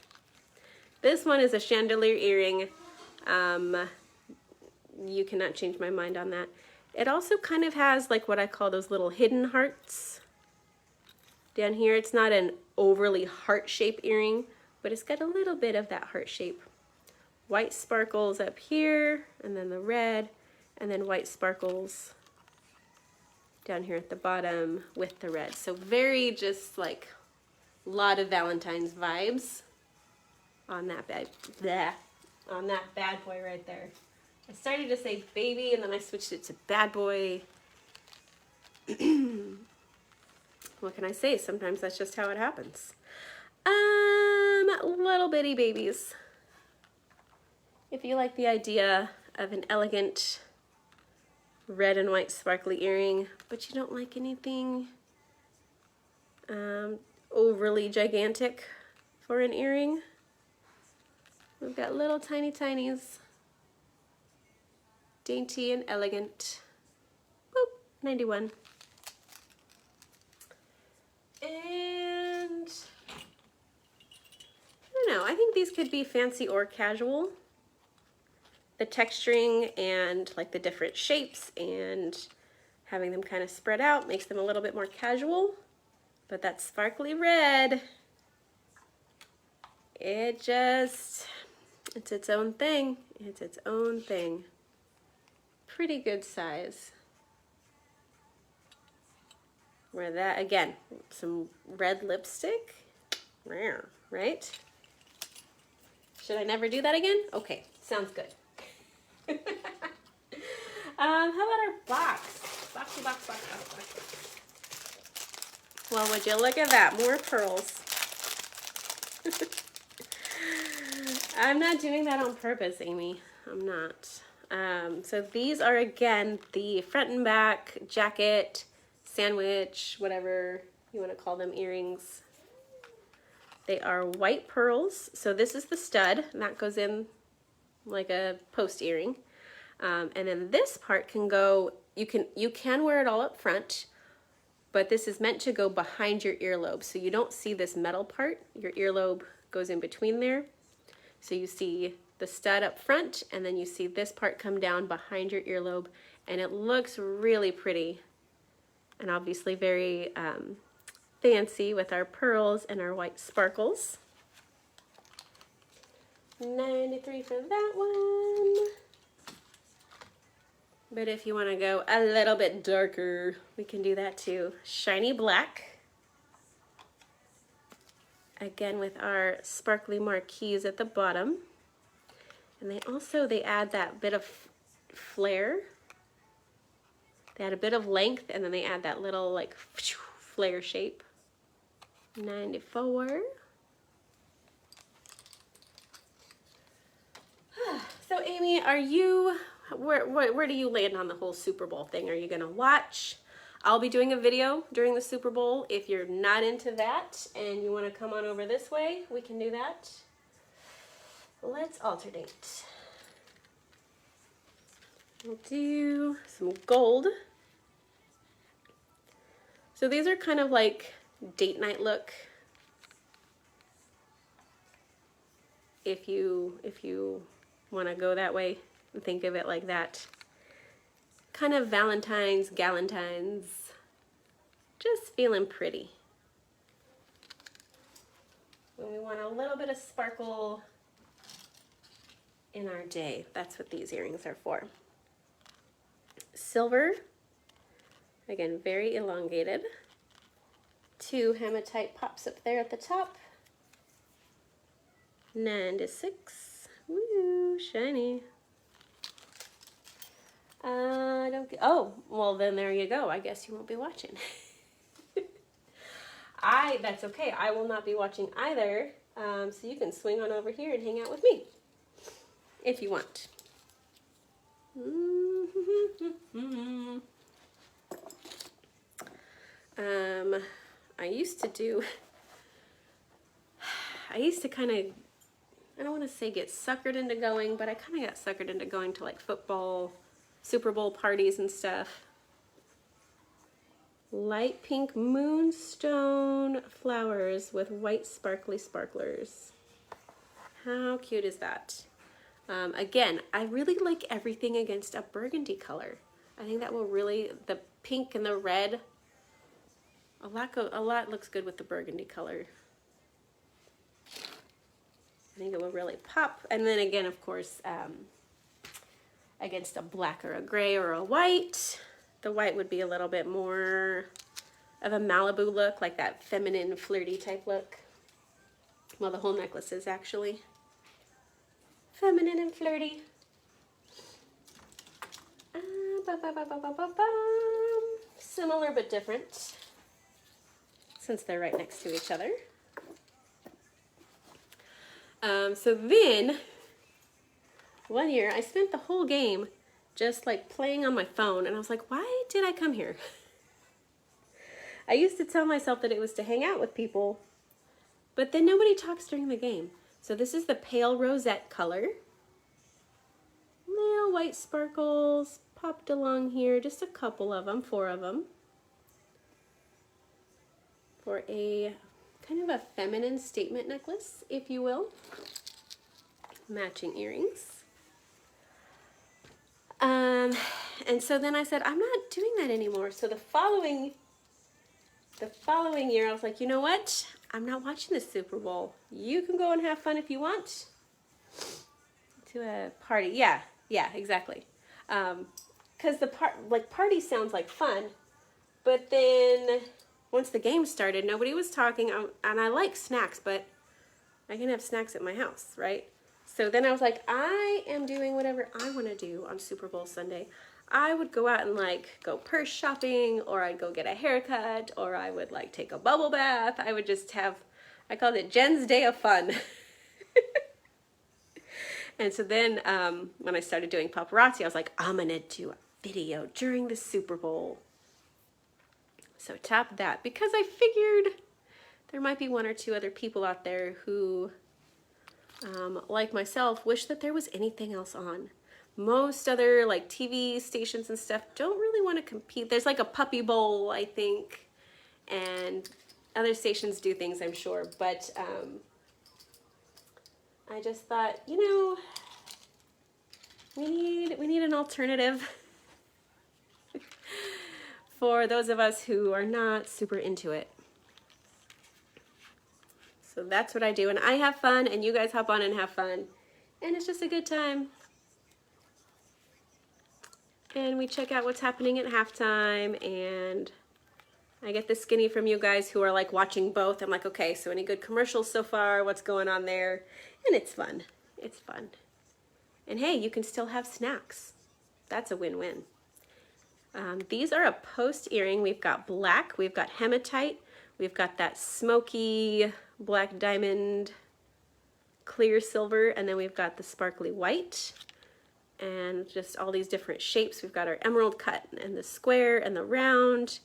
This one is a chandelier earring. You cannot change my mind on that. It also kind of has like what I call those little hidden hearts down here. It's not an overly heart-shaped earring, but it's got a little bit of that heart shape white sparkles up here, and then the red, and then white sparkles down here at the bottom with the red. So very just like a lot of Valentine's vibes on that bad boy right there. I started to say baby and then I switched it to bad boy. What can I say? Sometimes that's just how it happens. Little bitty babies. If you like the idea of an elegant red and white sparkly earring, but you don't like anything overly gigantic for an earring, we've got little tiny tinies. Dainty and elegant. Boop, 91. And I don't know, I think these could be fancy or casual. The texturing and like the different shapes and having them kind of spread out makes them a little bit more casual. But that sparkly red, it's its own thing. It's its own thing. Pretty good size. Where that, again, some red lipstick, right? Should I never do that again? Okay, sounds good. How about our box? Boxy box, box, box, box. Well, would you look at that, more pearls. I'm not doing that on purpose, Amy. I'm not. So these are, again, the front and back jacket, sandwich, whatever you want to call them, earrings. They are white pearls. So this is the stud, and that goes in like a post earring. And then this part can go, you can wear it all up front, but this is meant to go behind your earlobe. So you don't see this metal part. Your earlobe goes in between there. So you see the stud up front, and then you see this part come down behind your earlobe, and it looks really pretty and obviously very fancy with our pearls and our white sparkles. 93 for that one. But if you want to go a little bit darker, we can do that too. Shiny black. Again with our sparkly marquise at the bottom. And they add that bit of flare. They add a bit of length, and then they add that little like flare shape. 94. So Amy, are you, where do you land on the whole Super Bowl thing? Are you gonna watch? I'll be doing a video during the Super Bowl. If you're not into that and you want to come on over this way, we can do that. Let's alternate. We'll do some gold. So these are kind of like date night look. If you want to go that way and think of it like that. Kind of Valentine's, Galentine's. Just feeling pretty. When we want a little bit of sparkle in our day. That's what these earrings are for. Silver. Again, very elongated. 2 hematite pops up there at the top. 96. Woo, shiny. Oh, well then there you go. I guess you won't be watching. That's okay. I will not be watching either. So you can swing on over here and hang out with me if you want. I used to kind of, I don't want to say get suckered into going, but I kind of got suckered into going to like football, Super Bowl parties and stuff. Light pink moonstone flowers with white sparkly sparklers. How cute is that? Again, I really like everything against a burgundy color. I think that will really, the pink and the red, a lot looks good with the burgundy color. I think it will really pop. And then again, of course, against a black or a gray or a white, the white would be a little bit more of a Malibu look, like that feminine, flirty type look. Well, the whole necklace is actually feminine and flirty. Similar but different, since they're right next to each other. So then, one year, I spent the whole game just like playing on my phone, and I was like, why did I come here? I used to tell myself that it was to hang out with people, but then nobody talks during the game. So this is the pale rosette color. Little white sparkles popped along here, just a couple of them, 4 of them, for a kind of a feminine statement necklace, if you will. Matching earrings. And so then I said, I'm not doing that anymore. So the following year, I was like, you know what? I'm not watching the Super Bowl. You can go and have fun if you want. To a party. Yeah, exactly. Because party sounds like fun, but then once the game started, nobody was talking, and I like snacks, but I can have snacks at my house, right? So then I was like, I am doing whatever I want to do on Super Bowl Sunday. I would go out and like go purse shopping, or I'd go get a haircut, or I would like take a bubble bath. I would just have, I called it Jen's Day of Fun. And so then when I started doing paparazzi, I was like, I'm going to do a video during the Super Bowl. So tap that, because I figured there might be 1 or 2 other people out there who, like myself, wish that there was anything else on. Most other like TV stations and stuff don't really want to compete. There's like a puppy bowl, I think, and other stations do things, I'm sure, but I just thought, you know, we need an alternative for those of us who are not super into it. So that's what I do, and I have fun, and you guys hop on and have fun, and it's just a good time. And we check out what's happening at halftime, and I get the skinny from you guys who are like watching both. I'm like, okay, so any good commercials so far? What's going on there? And it's fun. It's fun. And hey, you can still have snacks. That's a win-win. These are a post earring. We've got black, we've got hematite, we've got that smoky black diamond, clear silver, and then we've got the sparkly white, and just all these different shapes. We've got our emerald cut and the square and the round,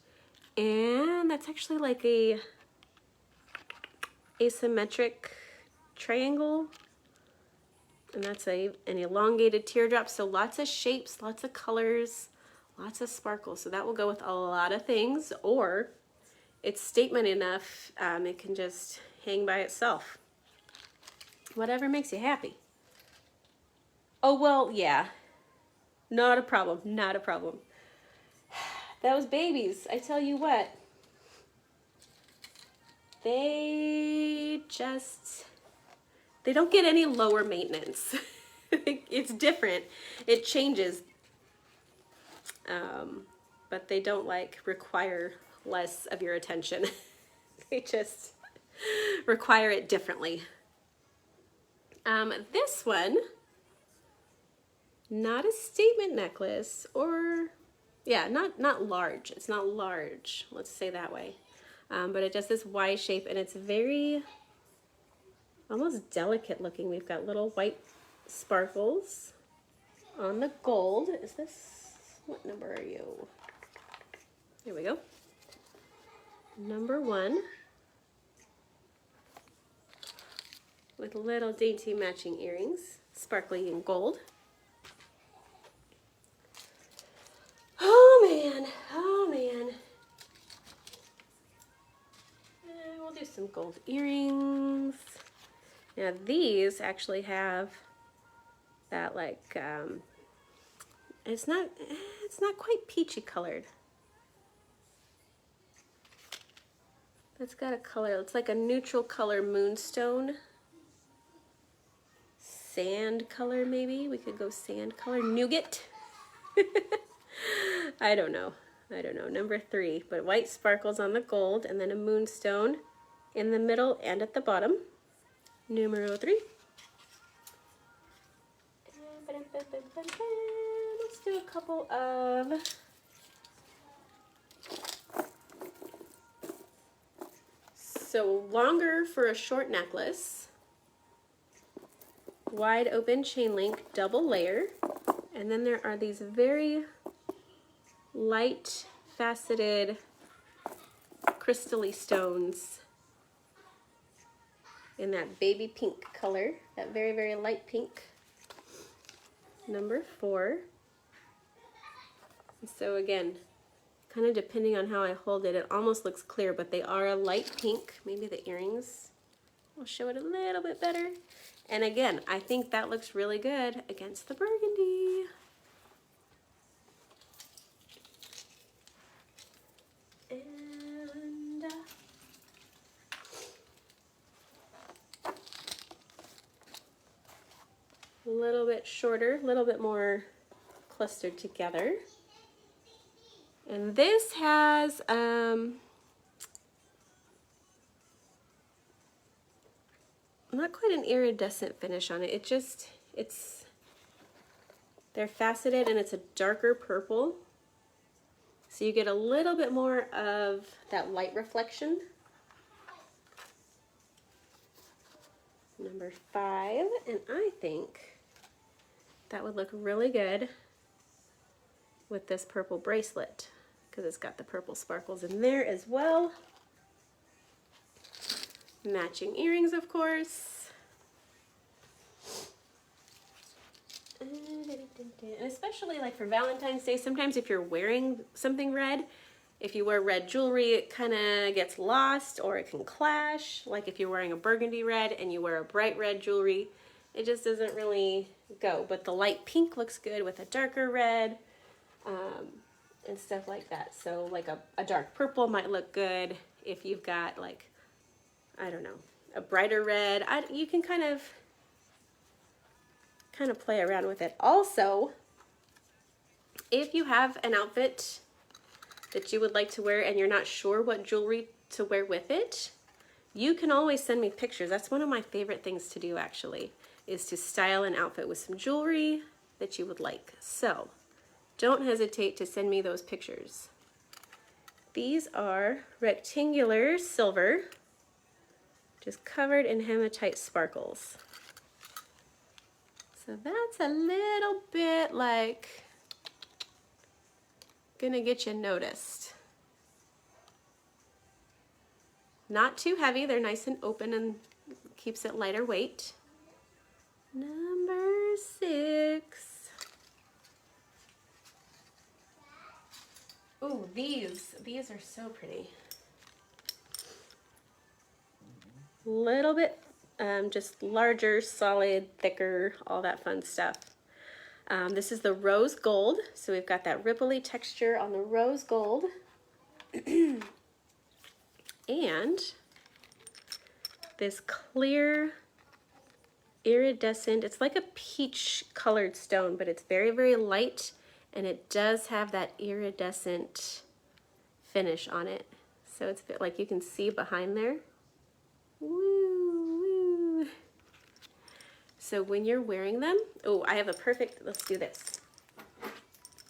and that's actually like a asymmetric triangle, and that's an elongated teardrop. So lots of shapes, lots of colors, lots of sparkles. So that will go with a lot of things, or it's statement enough, it can just hang by itself. Whatever makes you happy. Oh, well, yeah. Not a problem, not a problem. Those babies, I tell you what, they don't get any lower maintenance. It's different. It changes. But they don't like require less of your attention. They just require it differently. This one, not a statement necklace, or yeah, not large. It's not large, let's say that way. But it does this Y shape, and it's very almost delicate looking. We've got little white sparkles on the gold. Is this, what number are you? Here we go. Number 1. With little dainty matching earrings, sparkly in gold. Oh man, oh man. And we'll do some gold earrings. Now these actually have that like, it's not quite peachy colored. It's got a color, it's like a neutral color moonstone. sand color maybe. We could go sand color, nougat. I don't know. Number 3, but white sparkles on the gold and then a moonstone in the middle and at the bottom. Numero 3. Let's do a couple of longer for a short necklace. Wide open chain link, double layer. And then there are these very light faceted crystal-y stones in that baby pink color, that very, very light pink. Number 4. So again, kind of depending on how I hold it, it almost looks clear, but they are a light pink. Maybe the earrings will show it a little bit better. And again, I think that looks really good against the burgundy. And a little bit shorter, a little bit more clustered together. And this has not quite an iridescent finish on it. They're faceted and it's a darker purple. So you get a little bit more of that light reflection. Number 5, and I think that would look really good with this purple bracelet because it's got the purple sparkles in there as well. Matching earrings, of course. And especially like for Valentine's Day, sometimes if you're wearing something red, if you wear red jewelry, it kind of gets lost or it can clash. Like if you're wearing a burgundy red and you wear a bright red jewelry, it just doesn't really go. But the light pink looks good with a darker red and stuff like that. So like a dark purple might look good if you've got like, I don't know, a brighter red. You can kind of play around with it. Also, if you have an outfit that you would like to wear and you're not sure what jewelry to wear with it, you can always send me pictures. That's one of my favorite things to do actually, is to style an outfit with some jewelry that you would like. So don't hesitate to send me those pictures. These are rectangular silver, just covered in hematite sparkles. So that's a little bit like gonna get you noticed. Not too heavy, they're nice and open and keeps it lighter weight. Number 6. Ooh, these are so pretty. Little bit just larger, solid, thicker, all that fun stuff. This is the rose gold, so we've got that ripply texture on the rose gold. And this clear iridescent, it's like a peach colored stone, but it's very, very light, and it does have that iridescent finish on it. So it's a bit like you can see behind there. Woo, woo. So when you're wearing them, oh, I have a perfect, let's do this.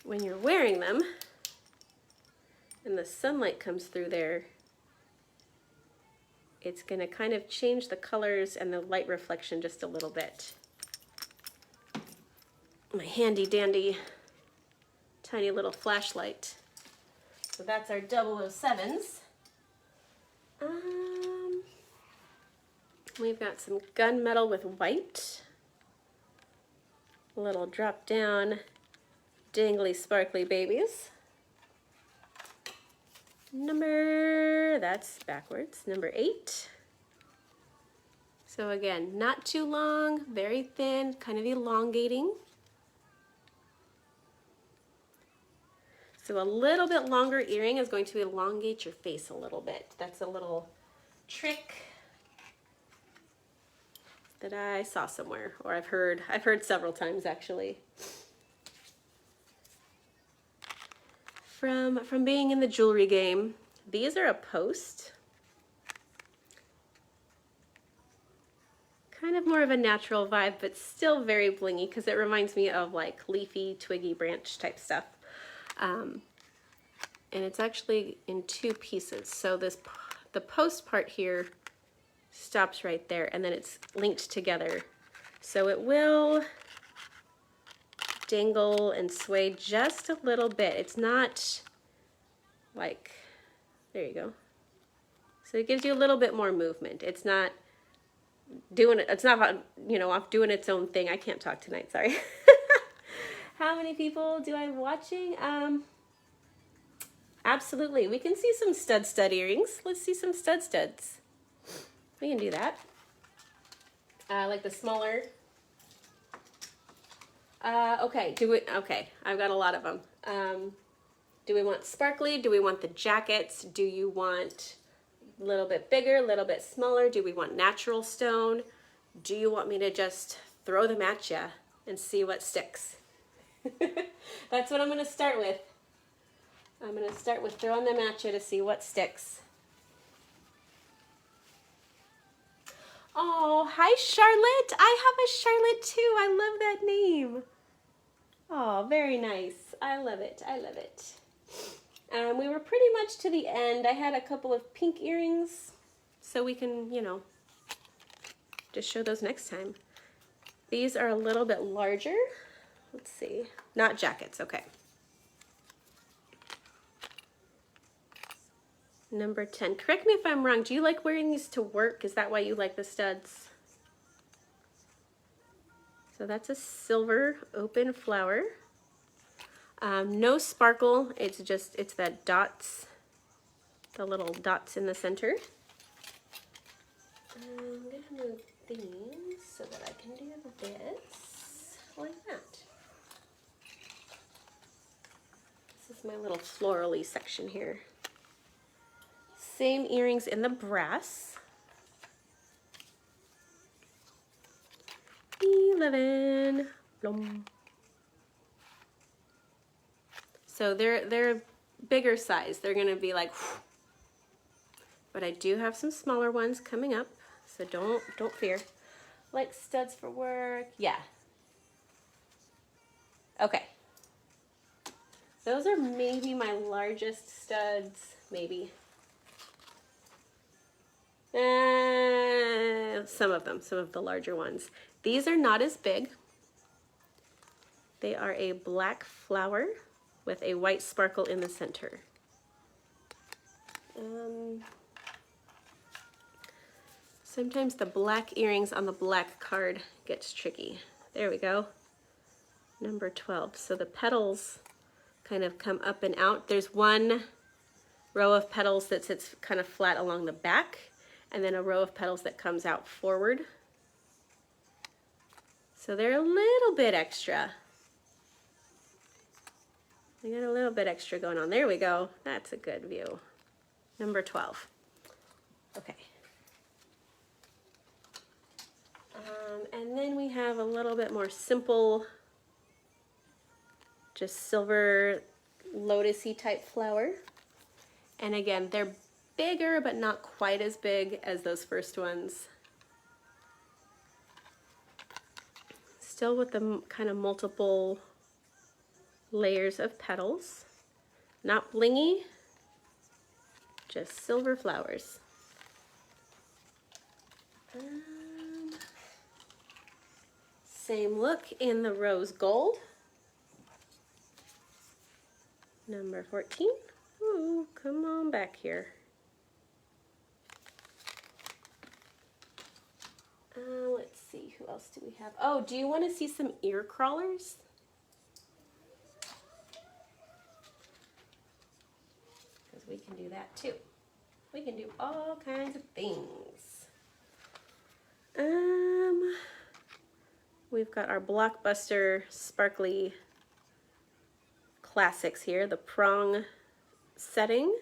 When you're wearing them and the sunlight comes through there, it's gonna kind of change the colors and the light reflection just a little bit. My handy dandy tiny little flashlight. So that's our 007s. We've got some gunmetal with white. Little drop down, dangly, sparkly babies. That's backwards, number 8. So again, not too long, very thin, kind of elongating. So a little bit longer earring is going to elongate your face a little bit. That's a little trick that I saw somewhere, or I've heard several times actually. From being in the jewelry game, these are a post. Kind of more of a natural vibe, but still very blingy because it reminds me of like leafy, twiggy branch type stuff. And it's actually in two pieces. So the post part here stops right there, and then it's linked together. So it will dangle and sway just a little bit. It's not like, there you go. So it gives you a little bit more movement. It's not doing it, it's not, you know, off doing its own thing. I can't talk tonight, sorry. How many people do I have watching? Absolutely. We can see some stud earrings. Let's see some studs. We can do that. Like the smaller. Okay, I've got a lot of them. Do we want sparkly? Do we want the jackets? Do you want a little bit bigger, a little bit smaller? Do we want natural stone? Do you want me to just throw them at you and see what sticks? That's what I'm going to start with. I'm going to start with throwing them at you to see what sticks. Oh, hi Charlotte. I have a Charlotte too. I love that name. Oh, very nice. I love it. I love it. We were pretty much to the end. I had a couple of pink earrings, so we can, you know, just show those next time. These are a little bit larger. Let's see. Not jackets. Okay. Number 10. Correct me if I'm wrong. Do you like wearing these to work? Is that why you like the studs? So that's a silver open flower. No sparkle. It's the dots, the little dots in the center. I'm going to move these so that I can do this like that. This is my little florally section here. Same earrings in the brass. 11. Blum. So they're bigger size. They're gonna be like, whew. But I do have some smaller ones coming up, so don't fear. Like studs for work, yeah. Okay. Those are maybe my largest studs, maybe. Some of the larger ones. These are not as big. They are a black flower with a white sparkle in the center. Sometimes the black earrings on the black card gets tricky. There we go. Number 12. So the petals kind of come up and out. There's one row of petals that sits kind of flat along the back, and then a row of petals that comes out forward. So they're a little bit extra. I got a little bit extra going on. There we go. That's a good view. Number 12. Okay. And then we have a little bit more simple, just silver lotusy type flower. And again, they're bigger, but not quite as big as those first ones. Still with the kind of multiple layers of petals. Not blingy, just silver flowers. Same look in the rose gold. Number 14. Ooh, come on back here. Let's see, who else do we have? Oh, do you want to see some ear crawlers? Because we can do that too. We can do all kinds of things. We've got our blockbuster sparkly classics here, the prong setting.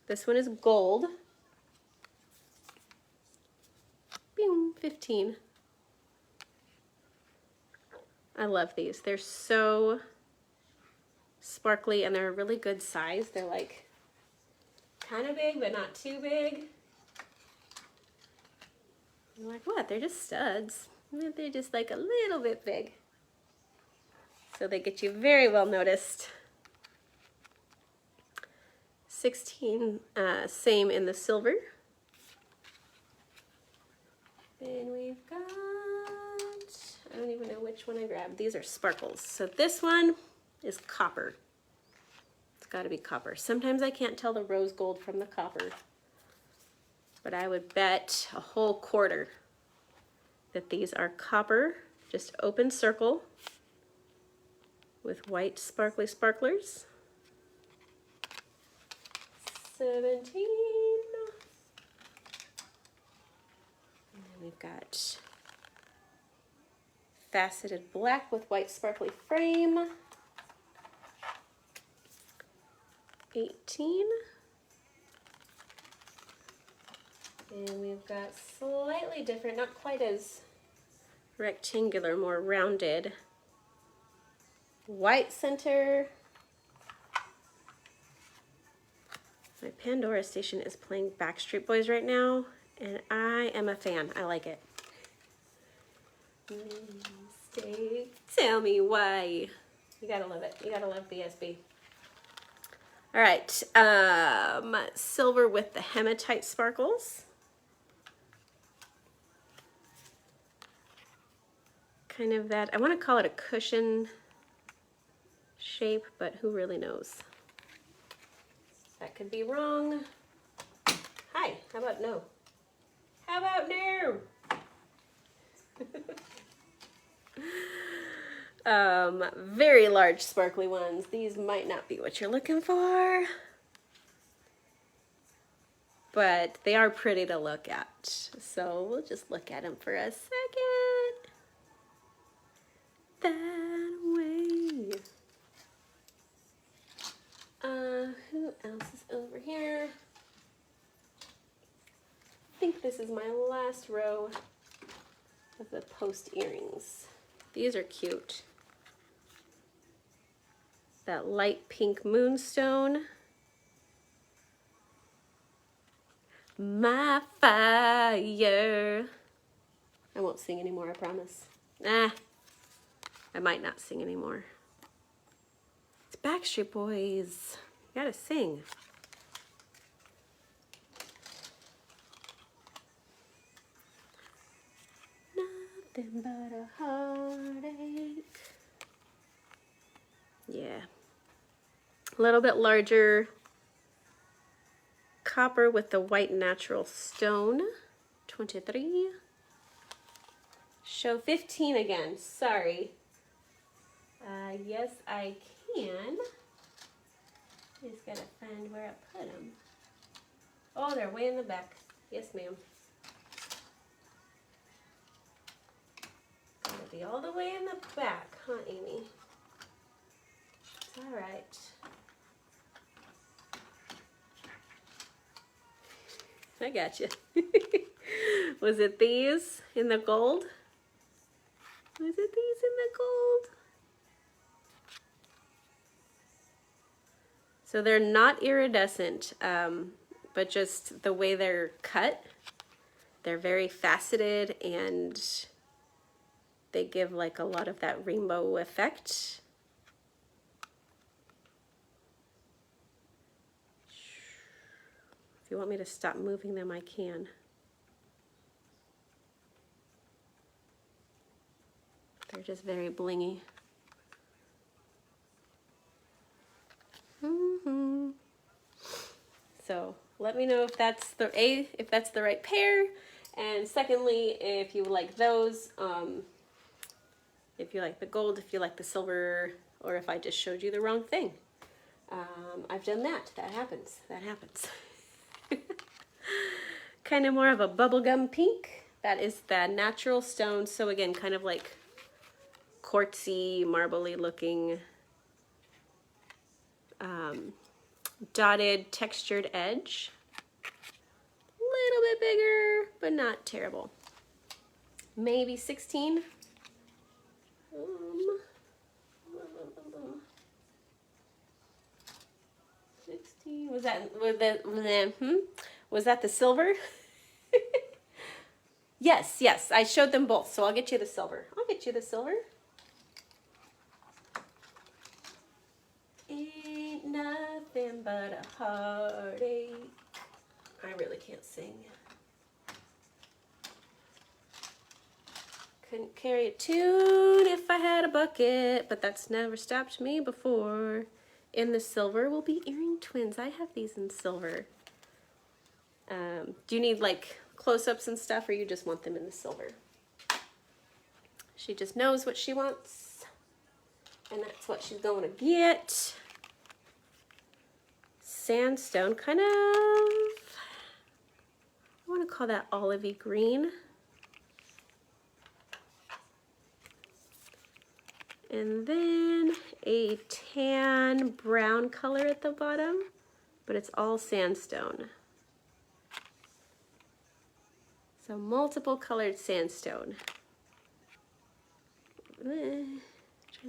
This one is gold. Boom, 15. I love these. They're so sparkly and they're a really good size. They're like kind of big, but not too big. You're like, what? They're just studs. They're just like a little bit big. So they get you very well noticed. 16, same in the silver. Then we've got, I don't even know which one I grabbed. These are sparkles. So this one is copper. It's got to be copper. Sometimes I can't tell the rose gold from the copper, but I would bet a whole quarter that these are copper, just open circle with white sparkly sparklers. 17. And then we've got faceted black with white sparkly frame. 18. And we've got slightly different, not quite as rectangular, more rounded. White center. My Pandora station is playing Backstreet Boys right now, and I am a fan. I like it. Stay. Tell me why. You gotta love it. You gotta love BSB. All right, silver with the hematite sparkles. Kind of that, I want to call it a cushion shape, but who really knows? That could be wrong. Hi, how about no? How about no? Very large sparkly ones. These might not be what you're looking for, but they are pretty to look at. So we'll just look at them for a second. That way. Who else is over here? I think this is my last row of the post earrings. These are cute. That light pink moonstone. My fire. I won't sing anymore, I promise. Nah, I might not sing anymore. It's Backstreet Boys. You gotta sing. Nothing but a heartache. Yeah. A little bit larger. Copper with the white natural stone. 23. Show 15 again. Sorry. Yes, I can. Just gotta find where I put them. Oh, they're way in the back. Yes, ma'am. Gotta be all the way in the back, huh, Amy? It's all right. I got you. Was it these in the gold? Was it these in the gold? So they're not iridescent, but just the way they're cut, they're very faceted and they give like a lot of that rainbow effect. If you want me to stop moving them, I can. They're just very blingy. So let me know if that's the right pair, and secondly, if you like those, if you like the gold, if you like the silver, or if I just showed you the wrong thing. I've done that. That happens. That happens. Kind of more of a bubblegum pink. That is the natural stone. So again, kind of like quartzy, marbly looking, dotted textured edge. Little bit bigger, but not terrible. maybe 16. 16. Was that the silver? Yes, yes, I showed them both, so I'll get you the silver. I'll get you the silver. Ain't nothing but a heartache. I really can't sing. Couldn't carry a tune if I had a bucket, but that's never stopped me before. In the silver will be earring twins. I have these in silver. Do you need like close-ups and stuff, or you just want them in the silver? She just knows what she wants, and that's what she's going to get. Sandstone, kind of, I want to call that olivey green. And then a tan brown color at the bottom, but it's all sandstone. So multiple colored sandstone. Trying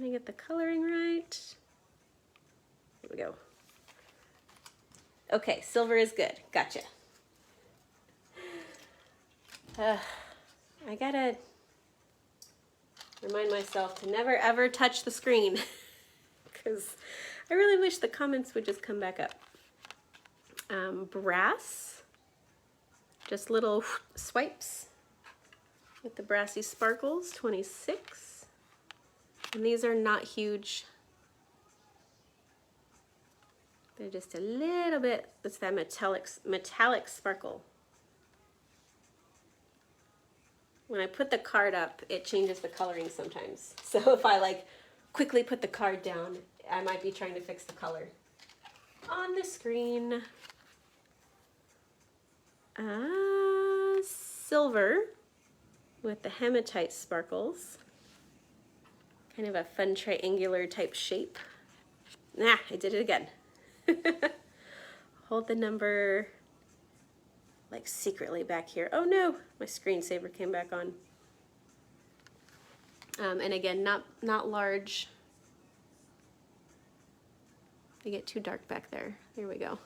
to get the coloring right. Here we go. Okay, silver is good. Gotcha. I gotta remind myself to never ever touch the screen because I really wish the comments would just come back up. Brass, just little swipes with the brassy sparkles, 26. And these are not huge. They're just a little bit, it's that metallic sparkle. When I put the card up, it changes the coloring sometimes. So if I like quickly put the card down, I might be trying to fix the color on the screen. Silver with the hematite sparkles. Kind of a fun triangular type shape. Nah, I did it again. Hold the number like secretly back here. Oh no, my screensaver came back on. And again, not large. They get too dark back there. Here we go.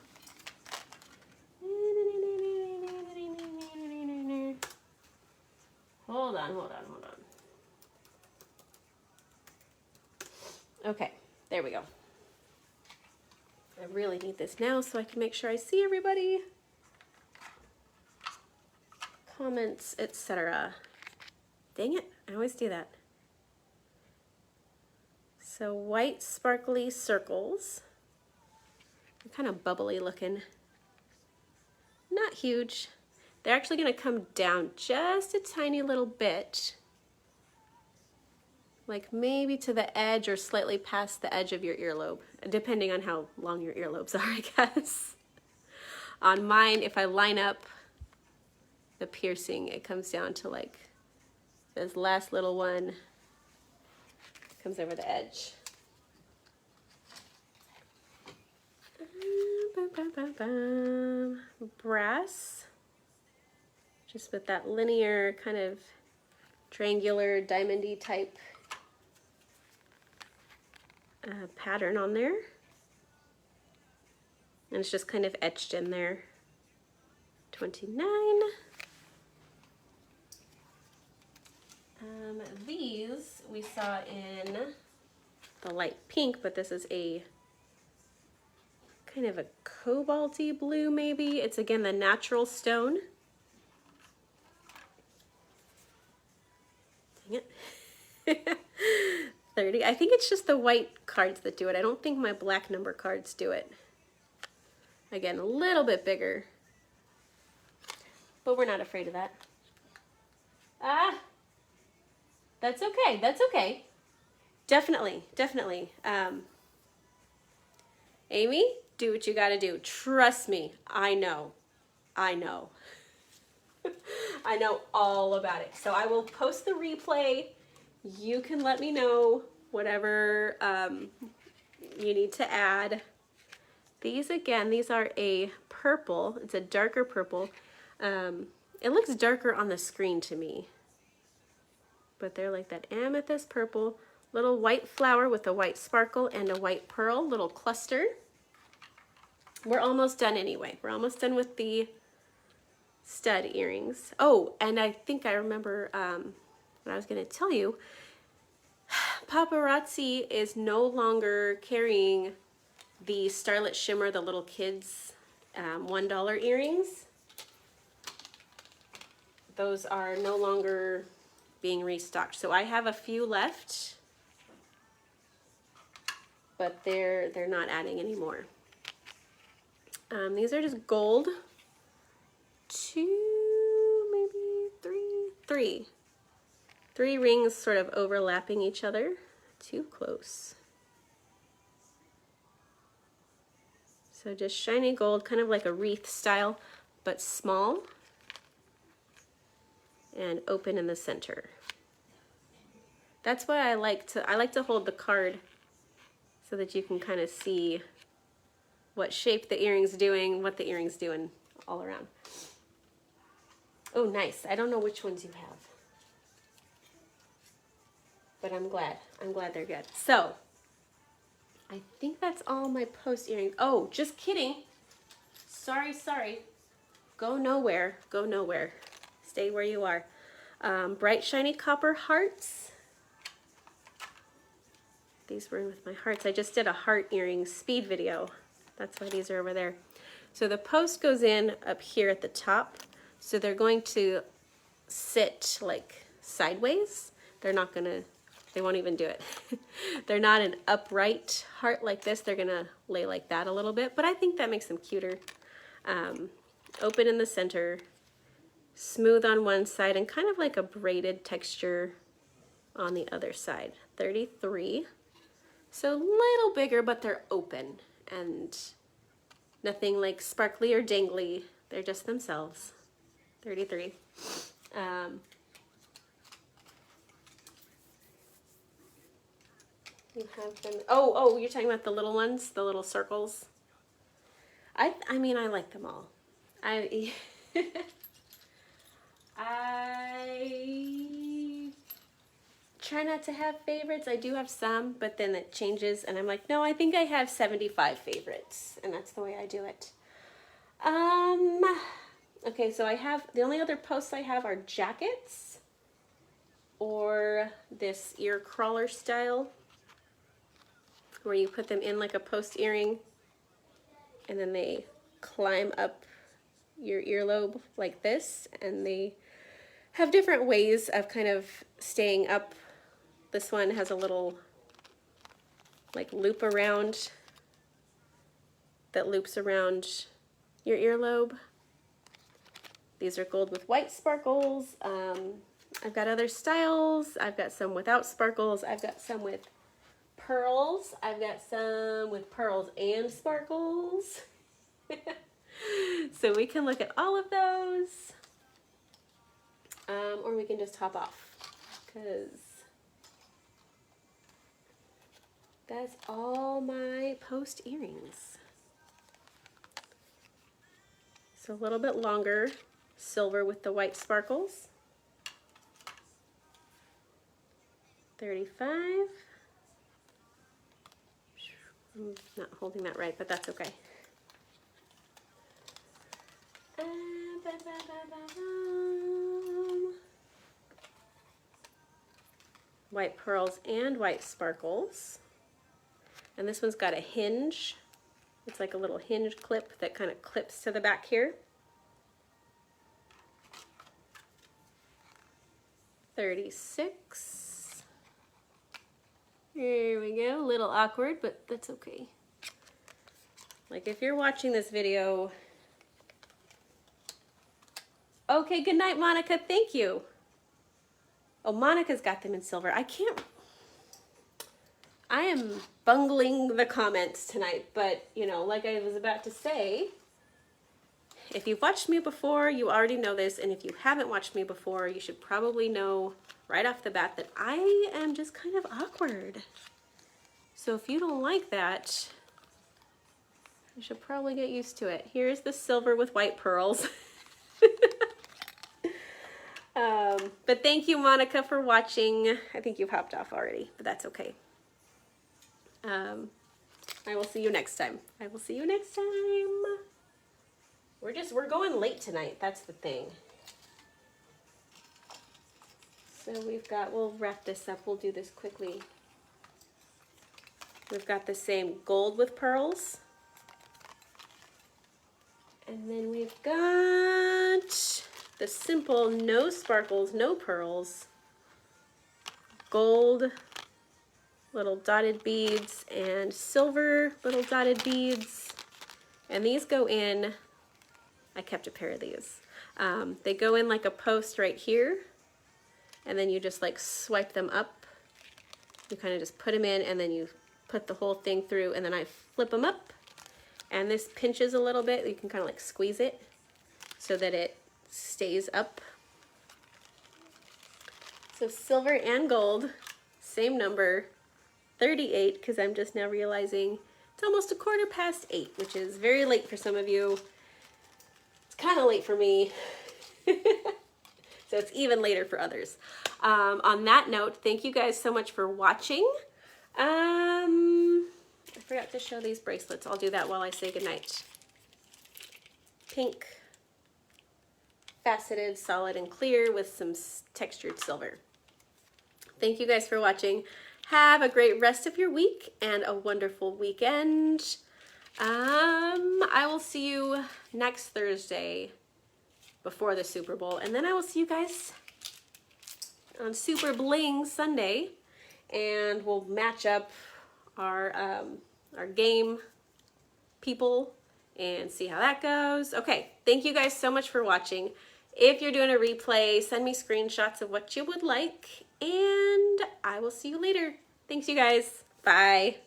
Hold on. Okay, there we go. I really need this now so I can make sure I see everybody. Comments, etc. Dang it, I always do that. So white sparkly circles. They're kind of bubbly looking. Not huge. They're actually going to come down just a tiny little bit. Like maybe to the edge or slightly past the edge of your earlobe, depending on how long your earlobes are, I guess. On mine, if I line up the piercing, it comes down to like this last little one comes over the edge. Brass, just with that linear kind of triangular diamondy type pattern on there, and it's just kind of etched in there. 29. These we saw in the light pink, but this is a kind of a cobalty blue maybe. It's again the natural stone. Dang it. 30. I think it's just the white cards that do it. I don't think my black number cards do it. Again, a little bit bigger, but we're not afraid of that. That's okay. That's okay. Definitely. Amy, do what you gotta do. Trust me. I know. I know all about it. So I will post the replay. You can let me know whatever you need to add. These again, these are a purple. It's a darker purple. It looks darker on the screen to me. but they're like that amethyst purple, little white flower with a white sparkle and a white pearl, little cluster. We're almost done anyway. We're almost done with the stud earrings. Oh, and I think I remember what I was going to tell you. Paparazzi is no longer carrying the Starlit Shimmer, the little kids $1 earrings. Those are no longer being restocked. So I have a few left, but they're not adding anymore. These are just gold. Three rings sort of overlapping each other. Too close. So just shiny gold, kind of like a wreath style, but small and open in the center. That's why I like to hold the card so that you can kind of see what shape the earring's doing, what the earring's doing all around. Oh, nice. I don't know which ones you have, but I'm glad they're good. So I think that's all my post earrings. Oh, just kidding. Sorry. Go nowhere. Stay where you are. Bright shiny copper hearts. These were with my hearts. I just did a heart earring speed video. That's why these are over there. So the post goes in up here at the top. So they're going to sit like sideways. They won't even do it. They're not an upright heart like this. They're gonna lay like that a little bit, but I think that makes them cuter. Open in the center, smooth on one side, and kind of like a braided texture on the other side. 33. So a little bigger, but they're open and nothing like sparkly or dangly. They're just themselves. 33. You have them. Oh, you're talking about the little ones, the little circles. I mean, I like them all. I try not to have favorites. I do have some, but then it changes, and I'm like, no, I think I have 75 favorites, and that's the way I do it. Okay, so I have, the only other posts I have are jackets or this ear crawler style where you put them in like a post earring and then they climb up your earlobe like this, and they have different ways of kind of staying up. This one has a little like loop around that loops around your earlobe. These are gold with white sparkles. I've got other styles. I've got some without sparkles. I've got some with pearls. I've got some with pearls and sparkles. So we can look at all of those. Or we can just hop off, because that's all my post earrings. So a little bit longer, silver with the white sparkles. 35. I'm not holding that right, but that's okay. White pearls and white sparkles. And this one's got a hinge. It's like a little hinge clip that kind of clips to the back here. 36. Here we go. A little awkward, but that's okay. Like if you're watching this video. Okay, good night, Monica. Thank you. Oh, Monica's got them in silver. I am bungling the comments tonight, but you know, like I was about to say, if you've watched me before, you already know this, and if you haven't watched me before, you should probably know right off the bat that I am just kind of awkward. So if you don't like that, you should probably get used to it. Here's the silver with white pearls. But thank you, Monica, for watching. I think you've hopped off already, but that's okay. I will see you next time. I will see you next time. We're going late tonight. That's the thing. So we'll wrap this up. We'll do this quickly. We've got the same gold with pearls. And then we've got the simple no sparkles, no pearls, gold little dotted beads and silver little dotted beads. And these go in, I kept a pair of these. They go in like a post right here, and then you just like swipe them up. You kind of just put them in, and then you put the whole thing through, and then I flip them up, and this pinches a little bit. You can kind of like squeeze it so that it stays up. So silver and gold, same number, 38, because I'm just now realizing it's almost 8:15, which is very late for some of you. It's kind of late for me. So it's even later for others. On that note, thank you guys so much for watching. I forgot to show these bracelets. I'll do that while I say goodnight. Pink, faceted, solid, and clear with some textured silver. Thank you guys for watching. Have a great rest of your week and a wonderful weekend. I will see you next Thursday before the Super Bowl, and then I will see you guys on Super Bling Sunday, and we'll match up our game people and see how that goes. Okay, thank you guys so much for watching. If you're doing a replay, send me screenshots of what you would like, and I will see you later. Thanks, you guys. Bye.